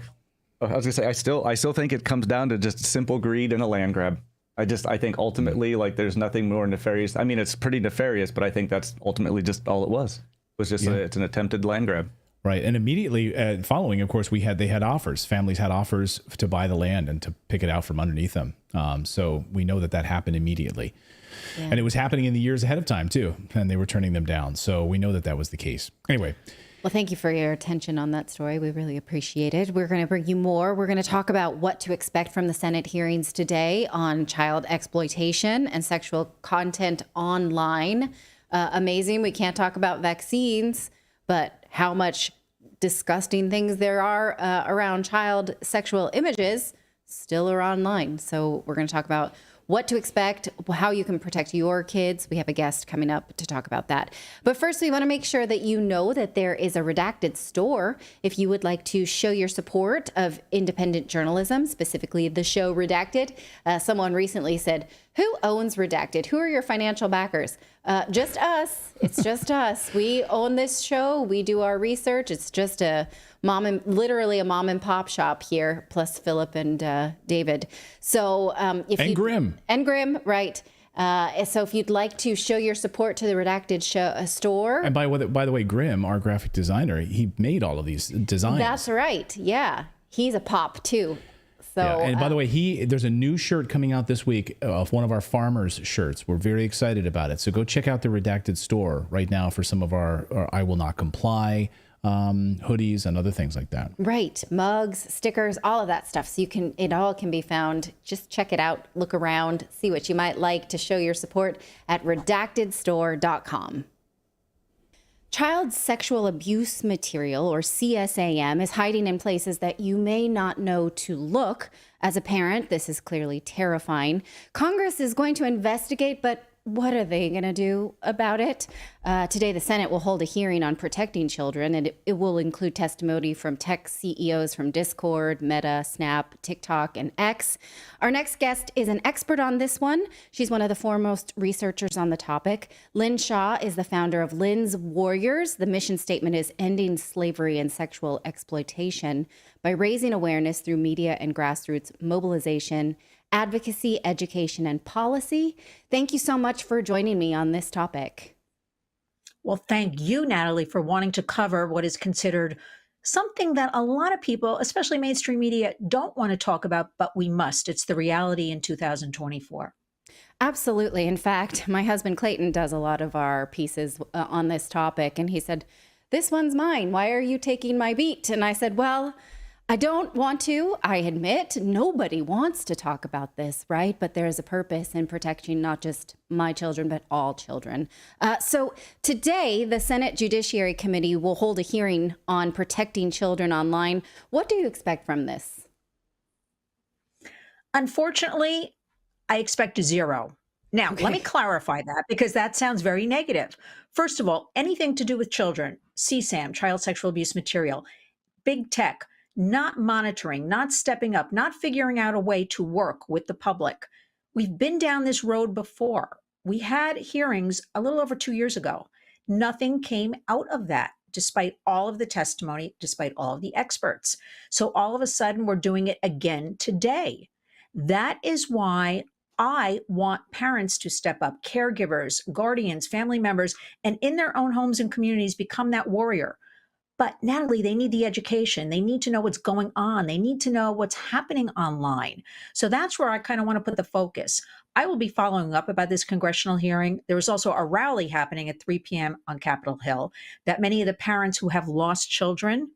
think it comes down to just simple greed and a land grab. I think ultimately, like, there's nothing more nefarious. I mean, it's pretty nefarious, but I think that's ultimately just all it was. It was just it's an attempted land grab. Right. And immediately following, of course, they had offers. Families had offers to buy the land and to pick it out from underneath them. So we know that happened immediately. Yeah. And it was happening in the years ahead of time, too. And they were turning them down. So we know that was the case. Anyway. Well, thank you for your attention on that story. We really appreciate it. We're going to bring you more. We're going to talk about what to expect from the Senate hearings today on child exploitation and sexual content online. Amazing. We can't talk about vaccines, but how much disgusting things there are around child sexual images still are online. So we're going to talk about what to expect, how you can protect your kids. We have a guest coming up to talk about that. But first, we want to make sure that you know that there is a Redacted store if you would like to show your support of independent journalism, specifically the show Redacted. Someone recently said, who owns Redacted? Who are your financial backers? Just us. It's just us. We own this show. We do our research. It's just literally a mom and pop shop here, plus Philip and David. So Grim. And Grim, right. So if you'd like to show your support to the Redacted store. And by the way, Grim, our graphic designer, he made all of these designs. That's right. Yeah. He's a pop too. So, yeah, and by the way, there's a new shirt coming out this week of one of our farmers' shirts. We're very excited about it. So go check out the Redacted store right now for some of our I Will Not Comply hoodies and other things like that. Right. Mugs, stickers, all of that stuff. So it all can be found. Just check it out, look around, see what you might like to show your support at redactedstore.com. Child sexual abuse material, or CSAM, is hiding in places that you may not know to look. As a parent, this is clearly terrifying. Congress is going to investigate, but what are they going to do about it? Today, the Senate will hold a hearing on protecting children, and it will include testimony from tech CEOs from Discord, Meta, Snap, TikTok, and X. Our next guest is an expert on this one. She's one of the foremost researchers on the topic. Lynn Shaw is the founder of Lynn's Warriors. The mission statement is ending slavery and sexual exploitation by raising awareness through media and grassroots mobilization, advocacy, education, and policy. Thank you so much for joining me on this topic. Well, thank you, Natalie, for wanting to cover what is considered something that a lot of people, especially mainstream media, don't want to talk about, but we must. It's the reality in 2024. Absolutely. In fact, my husband Clayton does a lot of our pieces on this topic, and he said, "This one's mine. Why are you taking my beat?" And I said, well, I don't want to. I admit nobody wants to talk about this, right? But there is a purpose in protecting not just my children, but all children. So today, the Senate Judiciary Committee will hold a hearing on protecting children online. What do you expect from this? Unfortunately, I expect 0. Now, Let me clarify that, because that sounds very negative. First of all, anything to do with children, CSAM, child sexual abuse material, big tech, not monitoring, not stepping up, not figuring out a way to work with the public. We've been down this road before. We had hearings a little over 2 years ago. Nothing came out of that, despite all of the testimony, despite all of the experts. So all of a sudden, we're doing it again today. That is why I want parents to step up, caregivers, guardians, family members, and in their own homes and communities, become that warrior. But Natalie, they need the education. They need to know what's going on. They need to know what's happening online. So that's where I kind of want to put the focus. I will be following up about this congressional hearing. There was also a rally happening at 3 p.m. on Capitol Hill that many of the parents who have lost children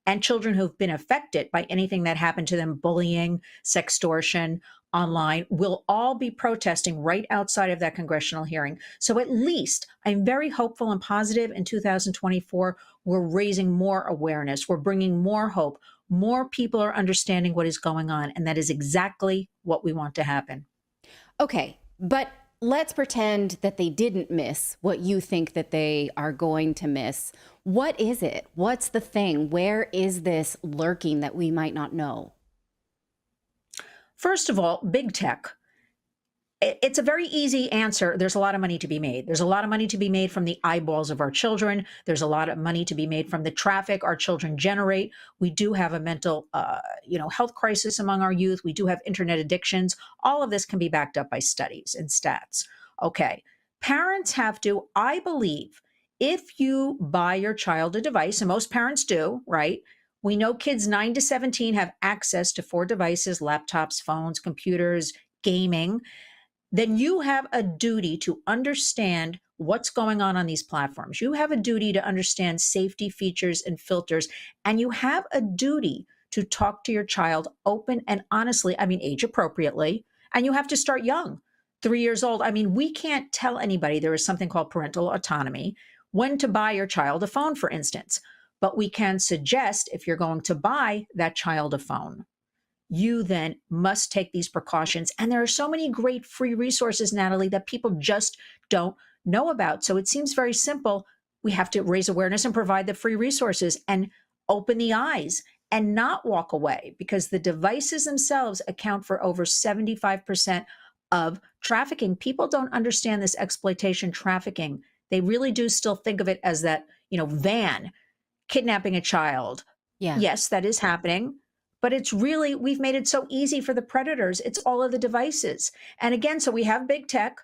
and children who've been affected by anything that happened to them, bullying, sextortion, online, will all be protesting right outside of that congressional hearing. So at least I'm very hopeful and positive in 2024. We're raising more awareness. We're bringing more hope. More people are understanding what is going on. And that is exactly what we want to happen. Okay, but let's pretend that they didn't miss what you think that they are going to miss. What is it? What's the thing? Where is this lurking that we might not know? First of all, big tech. It's a very easy answer. There's a lot of money to be made. There's a lot of money to be made from the eyeballs of our children. There's a lot of money to be made from the traffic our children generate. We do have a mental, health crisis among our youth. We do have internet addictions. All of this can be backed up by studies and stats. Okay, parents have to, I believe, if you buy your child a device, and most parents do, right? We know kids 9 to 17 have access to 4 devices, laptops, phones, computers, gaming. Then you have a duty to understand what's going on these platforms. You have a duty to understand safety features and filters, and you have a duty to talk to your child open and honestly, age appropriately, and you have to start young, 3 years old. We can't tell anybody there is something called parental autonomy, when to buy your child a phone, for instance. But we can suggest if you're going to buy that child a phone, you then must take these precautions. And there are so many great free resources, Natalie, that people just don't know about. So it seems very simple. We have to raise awareness and provide the free resources and open the eyes and not walk away, because the devices themselves account for over 75% of trafficking. People don't understand this exploitation trafficking. They really do still think of it as that, van kidnapping a child. Yeah. Yes, that is happening. But it's really, we've made it so easy for the predators. It's all of the devices. And again, so we have big tech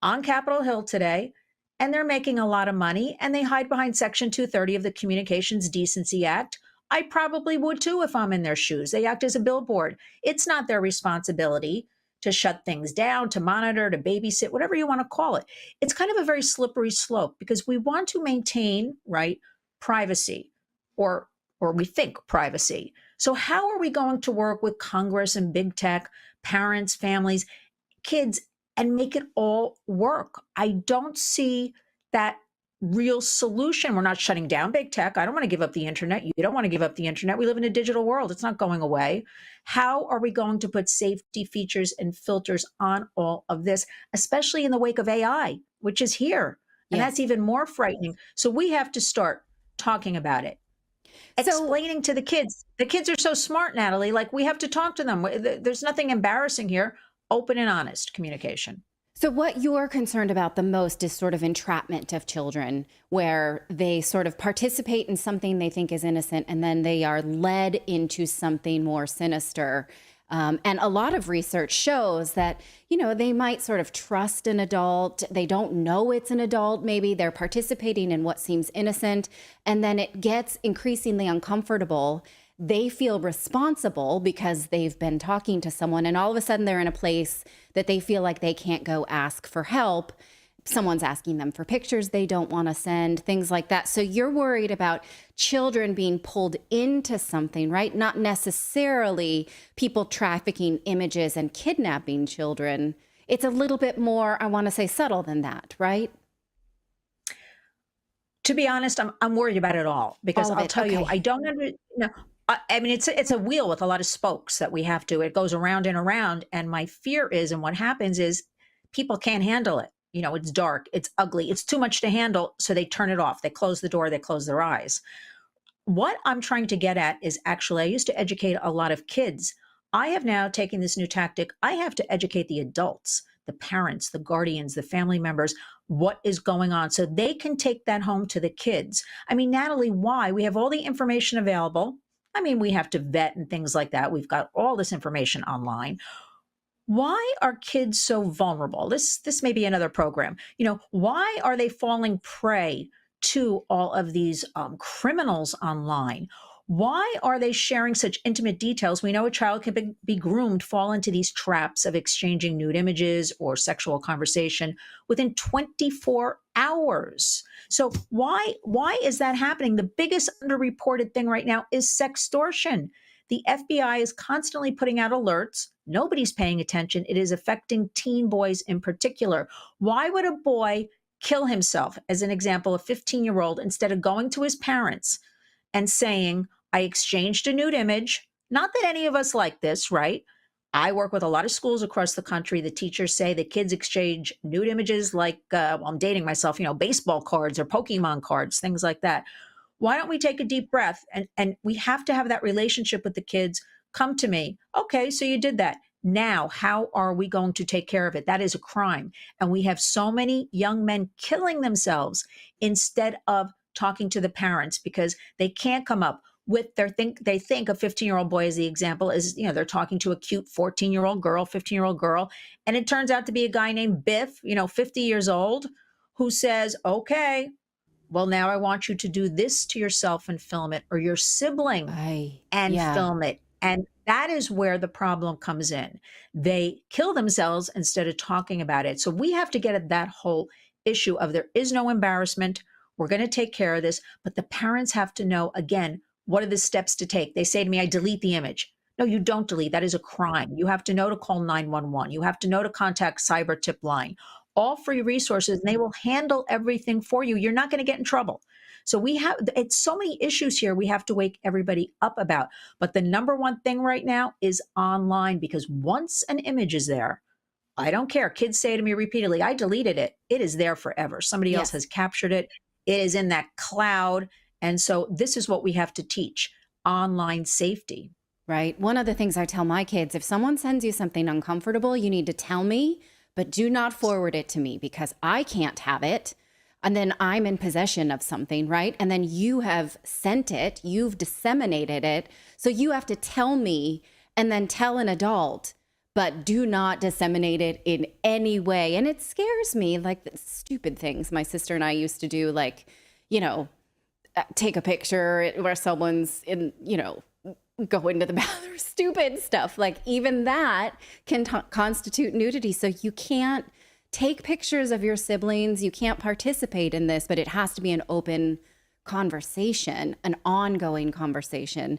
on Capitol Hill today, and they're making a lot of money, and they hide behind Section 230 of the Communications Decency Act. I probably would too if I'm in their shoes. They act as a billboard. It's not their responsibility to shut things down, to monitor, to babysit, whatever you want to call it. It's kind of a very slippery slope, because we want to maintain, right, privacy, or we think privacy. So how are we going to work with Congress and big tech, parents, families, kids, and make it all work? I don't see that real solution. We're not shutting down big tech. I don't want to give up the internet. You don't want to give up the internet. We live in a digital world. It's not going away. How are we going to put safety features and filters on all of this, especially in the wake of AI, which is here? And Yes. that's even more frightening. So we have to start talking about it. Explaining to the kids. The kids are so smart, Natalie. Like, we have to talk to them. There's nothing embarrassing here. Open and honest communication. So what you're concerned about the most is sort of entrapment of children, where they sort of participate in something they think is innocent, and then they are led into something more sinister. And a lot of research shows that, they might sort of trust an adult. They don't know it's an adult. Maybe they're participating in what seems innocent, and then it gets increasingly uncomfortable. They feel responsible because they've been talking to someone, and all of a sudden they're in a place that they feel like they can't go ask for help. Someone's asking them for pictures they don't want to send, things like that. So you're worried about children being pulled into something, right? Not necessarily people trafficking images and kidnapping children. It's a little bit more, I want to say, subtle than that, right? To be honest, I'm worried about it all, because All of I'll it, tell you, okay. I don't I mean, it's a wheel with a lot of spokes that we have to, it goes around and around. And my fear is, and what happens is, people can't handle it. It's dark, it's ugly, it's too much to handle. So they turn it off. They close the door, they close their eyes. What I'm trying to get at is, actually, I used to educate a lot of kids. I have now taken this new tactic. I have to educate the adults, the parents, the guardians, the family members, what is going on, so they can take that home to the kids. I mean, Natalie, why? We have all the information available. I mean, we have to vet and things like that. We've got all this information online. Why are kids so vulnerable? This may be another program. Why are they falling prey to all of these criminals online? Why are they sharing such intimate details? We know a child can be groomed, fall into these traps of exchanging nude images or sexual conversation within 24 hours. So why is that happening? The biggest underreported thing right now is sextortion. The FBI is constantly putting out alerts. Nobody's paying attention. It is affecting teen boys in particular. Why would a boy kill himself, as an example, a 15-year-old, instead of going to his parents and saying, I exchanged a nude image? Not that any of us like this, right? I work with a lot of schools across the country. The teachers say the kids exchange nude images like, I'm dating myself, baseball cards or Pokemon cards, things like that. Why don't we take a deep breath? And we have to have that relationship with the kids. Come to me. Okay, so you did that. Now, how are we going to take care of it? That is a crime. And we have so many young men killing themselves instead of talking to the parents, because they can't come up with they think a 15-year-old boy, as the example, is, they're talking to a cute 14-year-old girl, 15-year-old girl. And it turns out to be a guy named Biff, 50 years old, who says, okay, well, now I want you to do this to yourself and film it, or your sibling and film it. And that is where the problem comes in. They kill themselves instead of talking about it. So we have to get at that whole issue of, there is no embarrassment. We're going to take care of this. But the parents have to know, again, what are the steps to take? They say to me, I delete the image. No, you don't delete. That is a crime. You have to know to call 911. You have to know to contact Cyber Tip Line. All free resources, and they will handle everything for you. You're not going to get in trouble. So it's so many issues here we have to wake everybody up about. But the number one thing right now is online, because once an image is there, I don't care. Kids say to me repeatedly, I deleted it. It is there forever. Somebody else has captured it. It is in that cloud. And so this is what we have to teach: online safety. Right. One of the things I tell my kids, if someone sends you something uncomfortable, you need to tell me, but do not forward it to me, because I can't have it. And then I'm in possession of something, right? And then you have sent it, you've disseminated it. So you have to tell me and then tell an adult, but do not disseminate it in any way. And it scares me, like the stupid things my sister and I used to do, like, you know, take a picture where someone's in, you know, go into the bathroom, stupid stuff. Like even that can constitute nudity. So you can't take pictures of your siblings. You can't participate in this, but it has to be an open conversation, an ongoing conversation.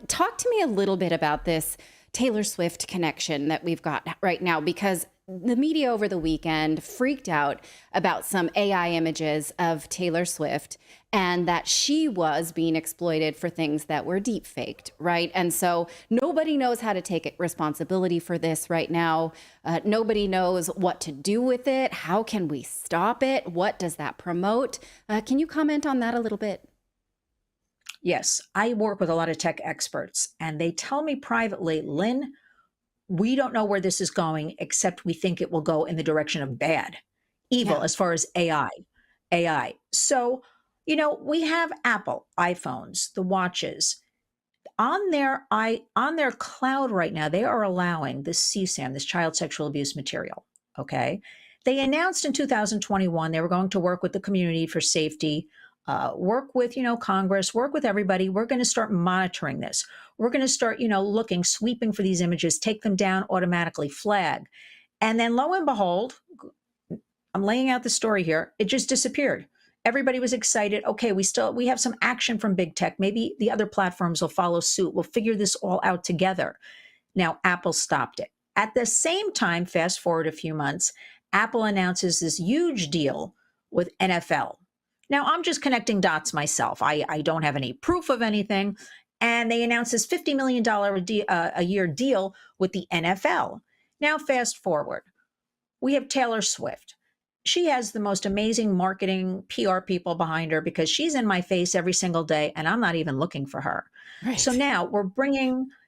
Talk to me a little bit about this Taylor Swift connection that we've got right now, because the media over the weekend freaked out about some AI images of Taylor Swift and that she was being exploited for things that were deep faked, right? And so nobody knows how to take responsibility for this right now. Nobody knows what to do with it. How can we stop it? What does that promote? Can you comment on that a little bit? Yes, I work with a lot of tech experts, and they tell me privately, Lynn, we don't know where this is going, except we think it will go in the direction of bad, evil, as far as AI. So, you know, we have Apple iPhones, the watches. On their cloud right now, they are allowing this CSAM, this child sexual abuse material, okay? They announced in 2021 they were going to work with the community for safety, work with, you know, Congress, work with everybody. We're going to start monitoring this. We're going to start, you know, looking, sweeping for these images, take them down automatically, flag. And then lo and behold, I'm laying out the story here, it just disappeared. Everybody was excited. Okay, we have some action from big tech. Maybe the other platforms will follow suit. We'll figure this all out together. Now, Apple stopped it. At the same time, fast forward a few months, Apple announces this huge deal with NFL. Now, I'm just connecting dots myself. I don't have any proof of anything. And they announced this $50 million a year deal with the NFL. Now, fast forward. We have Taylor Swift. She has the most amazing marketing PR people behind her, because she's in my face every single day and I'm not even looking for her. Right. So now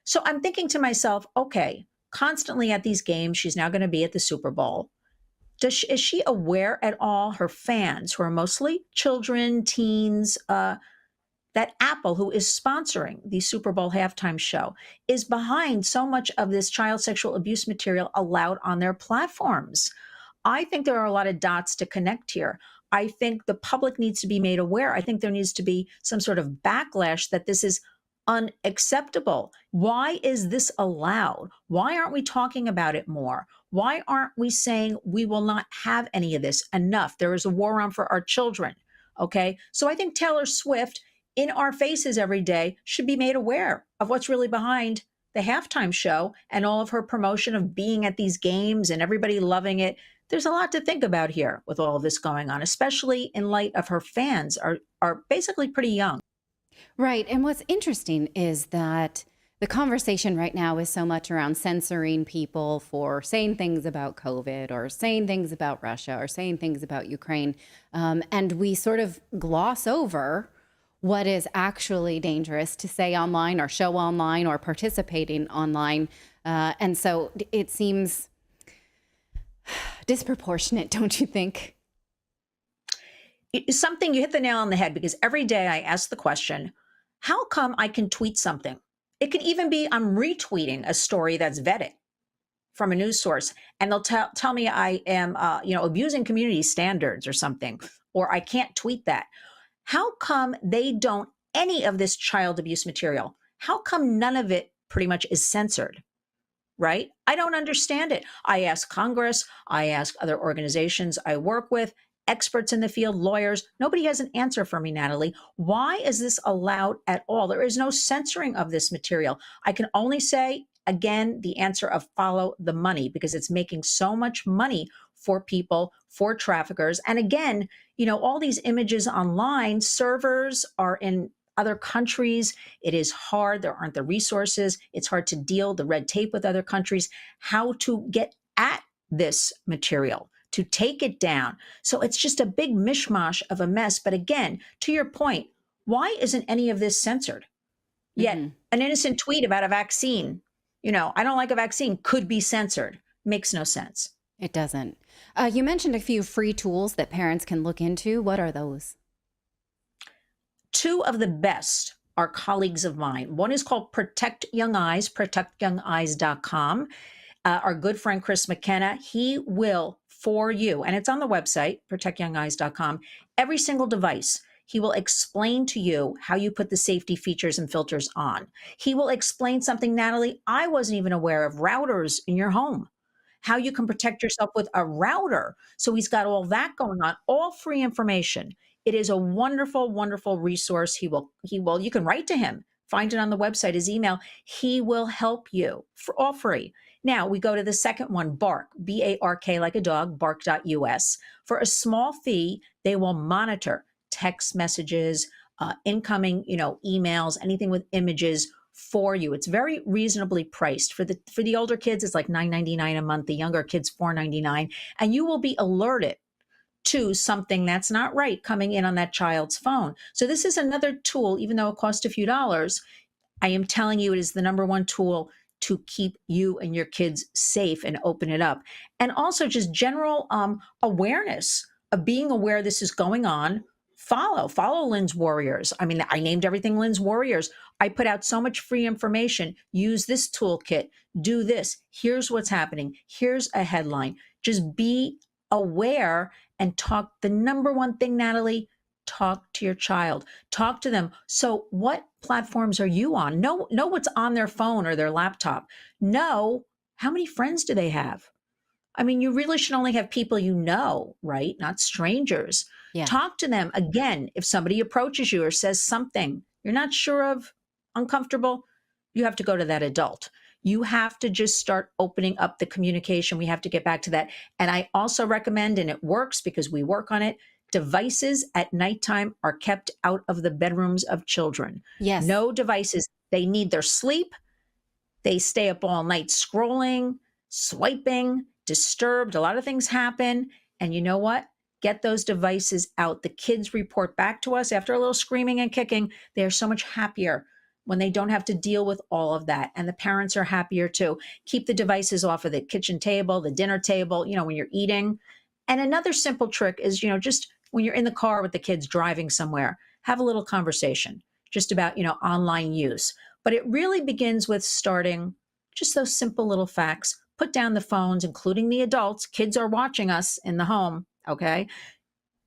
so I'm thinking to myself, okay, constantly at these games, she's now going to be at the Super Bowl. Is she aware at all, her fans, who are mostly children, teens, that Apple, who is sponsoring the Super Bowl halftime show, is behind so much of this child sexual abuse material allowed on their platforms? I think there are a lot of dots to connect here. I think the public needs to be made aware. I think there needs to be some sort of backlash that this is unacceptable. Why is this allowed? Why aren't we talking about it more? Why aren't we saying we will not have any of this? Enough. There is a war on for our children. Okay. So I think Taylor Swift, in our faces every day, should be made aware of what's really behind the halftime show and all of her promotion of being at these games and everybody loving it. There's a lot to think about here with all of this going on, especially in light of her fans are basically pretty young. Right. And what's interesting is that the conversation right now is so much around censoring people for saying things about COVID or saying things about Russia or saying things about Ukraine. And we sort of gloss over what is actually dangerous to say online or show online or participating online. And so it seems disproportionate, don't you think? It's something, you hit the nail on the head, because every day I ask the question, how come I can tweet something? It can even be I'm retweeting a story that's vetted from a news source, and they'll tell me I am abusing community standards or something, or I can't tweet that. How come they don't, any of this child abuse material, how come none of it pretty much is censored? Right? I don't understand it. I ask Congress, I ask other organizations I work with, experts in the field, lawyers. Nobody has an answer for me, Natalie. Why is this allowed at all? There is no censoring of this material. I can only say, again, the answer of follow the money, because it's making so much money for people, for traffickers. And again, all these images online, servers are in other countries. It is hard. There aren't the resources. It's hard to deal the red tape with other countries, how to get at this material, to take it down. So it's just a big mishmash of a mess. But again, to your point, why isn't any of this censored? Yet an innocent tweet about a vaccine, I don't like a vaccine, could be censored. Makes no sense. It doesn't. You mentioned a few free tools that parents can look into. What are those? Two of the best are colleagues of mine. One is called Protect Young Eyes, protectyoungeyes.com. Our good friend Chris McKenna, he will, for you, and it's on the website, protectyoungeyes.com, every single device. He will explain to you how you put the safety features and filters on. He will explain something, Natalie, I wasn't even aware of, routers in your home, how you can protect yourself with a router. So he's got all that going on, all free information. It is a wonderful, wonderful resource. You can write to him, find it on the website, his email. He will help you for all free. Now we go to the second one, Bark, B-A-R-K like a dog, bark.us. For a small fee, they will monitor text messages, incoming, emails, anything with images for you. It's very reasonably priced. For the older kids, it's like $9.99 a month. The younger kids, $4.99, and you will be alerted to something that's not right coming in on that child's phone. So this is another tool, even though it costs a few dollars. I am telling you, it is the number one tool to keep you and your kids safe and open it up. And also just general awareness of being aware this is going on. Follow Lynn's Warriors. I mean, I named everything Lynn's Warriors. I put out so much free information. Use this toolkit. Do this. Here's what's happening. Here's a headline. Just be aware and talk. The number one thing, Natalie, talk to your child. Talk to them. So what platforms are you on? Know what's on their phone or their laptop. Know how many friends do they have? I mean, you really should only have people you know, right? Not strangers. Yeah. Talk to them. Again, if somebody approaches you or says something you're not sure of, uncomfortable, you have to go to that adult. You have to just start opening up the communication. We have to get back to that. And I also recommend, and it works because we work on it, devices at nighttime are kept out of the bedrooms of children. Yes. No devices. They need their sleep. They stay up all night scrolling, swiping, disturbed. A lot of things happen. And you know what? Get those devices out. The kids report back to us after a little screaming and kicking. They are so much happier when they don't have to deal with all of that. And the parents are happier too. Keep the devices off of the kitchen table, the dinner table, when you're eating. And another simple trick is, just when you're in the car with the kids driving somewhere, have a little conversation just about, online use. But it really begins with starting just those simple little facts. Put down the phones, including the adults. Kids are watching us in the home. Okay.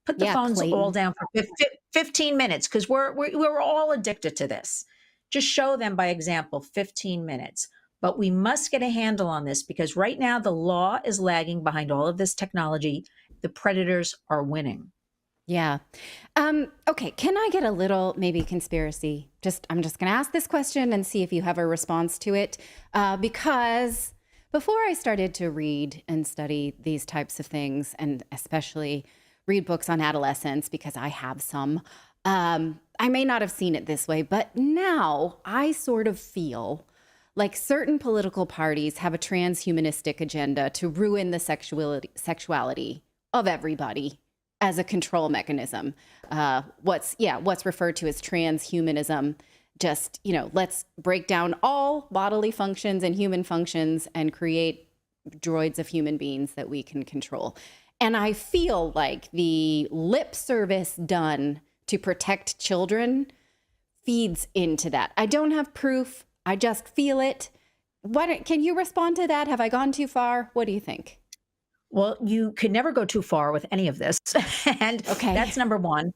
Put the phones Clayton. all down for 15 minutes because we're all addicted to this. Just show them by example, 15 minutes. But we must get a handle on this because right now the law is lagging behind all of this technology. The predators are winning. Yeah. Okay. Can I get a little maybe conspiracy? I'm just going to ask this question and see if you have a response to it. Because before I started to read and study these types of things, and especially read books on adolescence, because I have some, I may not have seen it this way, but now I sort of feel like certain political parties have a transhumanistic agenda to ruin the sexuality of everybody as a control mechanism. What's referred to as transhumanism. Just, let's break down all bodily functions and human functions and create droids of human beings that we can control. And I feel like the lip service done to protect children feeds into that. I don't have proof. I just feel it. Can you respond to that? Have I gone too far? What do you think? Well, you could never go too far with any of this. And that's number one.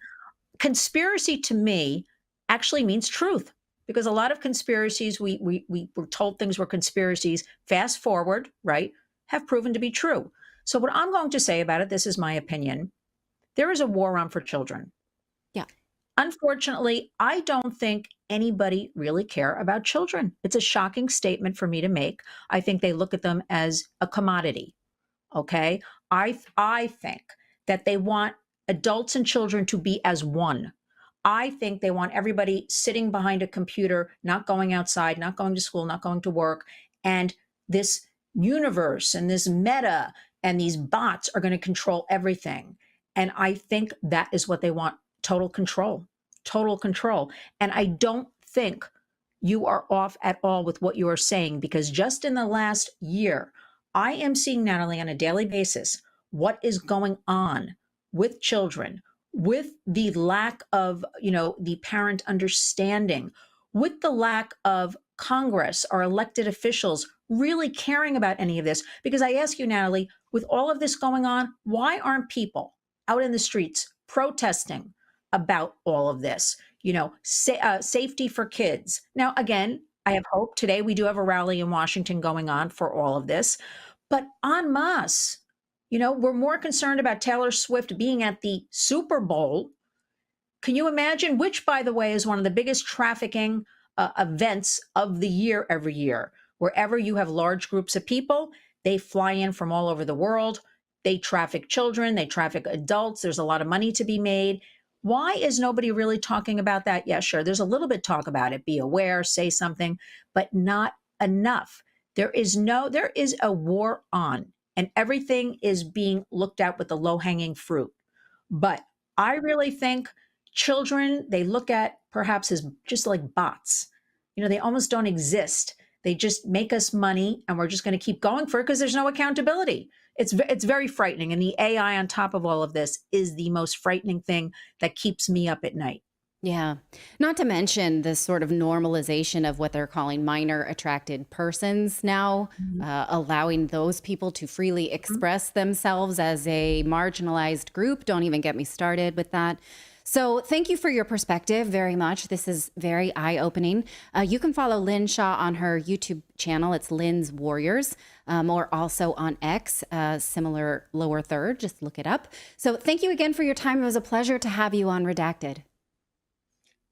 Conspiracy to me actually means truth, because a lot of conspiracies, we were told things were conspiracies, fast forward, right, have proven to be true. So what I'm going to say about it, this is my opinion, there is a war on for children. Yeah. Unfortunately, I don't think anybody really care about children. It's a shocking statement for me to make. I think they look at them as a commodity. Okay. I think that they want adults and children to be as one. I think they want everybody sitting behind a computer, not going outside, not going to school, not going to work. And this universe and this meta and these bots are going to control everything. And I think that is what they want. Total control, total control. And I don't think you are off at all with what you are saying, because just in the last year, I am seeing, Natalie, on a daily basis, what is going on with children, with the lack of, the parent understanding, with the lack of Congress or elected officials really caring about any of this. Because I ask you, Natalie, with all of this going on, why aren't people out in the streets protesting about all of this? Safety for kids. Now, again, I have hope. Today, we do have a rally in Washington going on for all of this. But en masse, we're more concerned about Taylor Swift being at the Super Bowl. Can you imagine? Which, by the way, is one of the biggest trafficking events of the year every year. Wherever you have large groups of people, they fly in from all over the world. They traffic children. They traffic adults. There's a lot of money to be made. Why is nobody really talking about that? Yeah, sure. There's a little bit talk about it. Be aware, say something, but not enough. There is a war on, and everything is being looked at with the low-hanging fruit. But I really think children, they look at perhaps as just like bots. They almost don't exist. They just make us money, and we're just going to keep going for it because there's no accountability. It's very frightening. And the AI on top of all of this is the most frightening thing that keeps me up at night. Yeah. Not to mention the sort of normalization of what they're calling minor attracted persons now, allowing those people to freely express themselves as a marginalized group. Don't even get me started with that. So thank you for your perspective very much. This is very eye-opening. You can follow Lynn Shaw on her YouTube channel. It's Lynn's Warriors, or also on X, similar lower third. Just look it up. So thank you again for your time. It was a pleasure to have you on Redacted.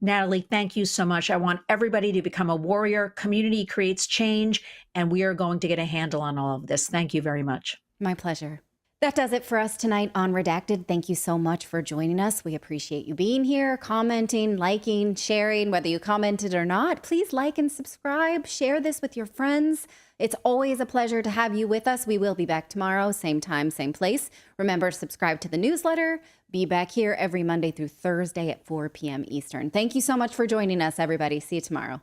Natalie, thank you so much. I want everybody to become a warrior. Community creates change, and we are going to get a handle on all of this. Thank you very much. My pleasure. That does it for us tonight on Redacted. Thank you so much for joining us. We appreciate you being here, commenting, liking, sharing, whether you commented or not. Please like and subscribe. Share this with your friends. It's always a pleasure to have you with us. We will be back tomorrow, same time, same place. Remember, subscribe to the newsletter. Be back here every Monday through Thursday at 4 p.m. Eastern. Thank you so much for joining us, everybody. See you tomorrow.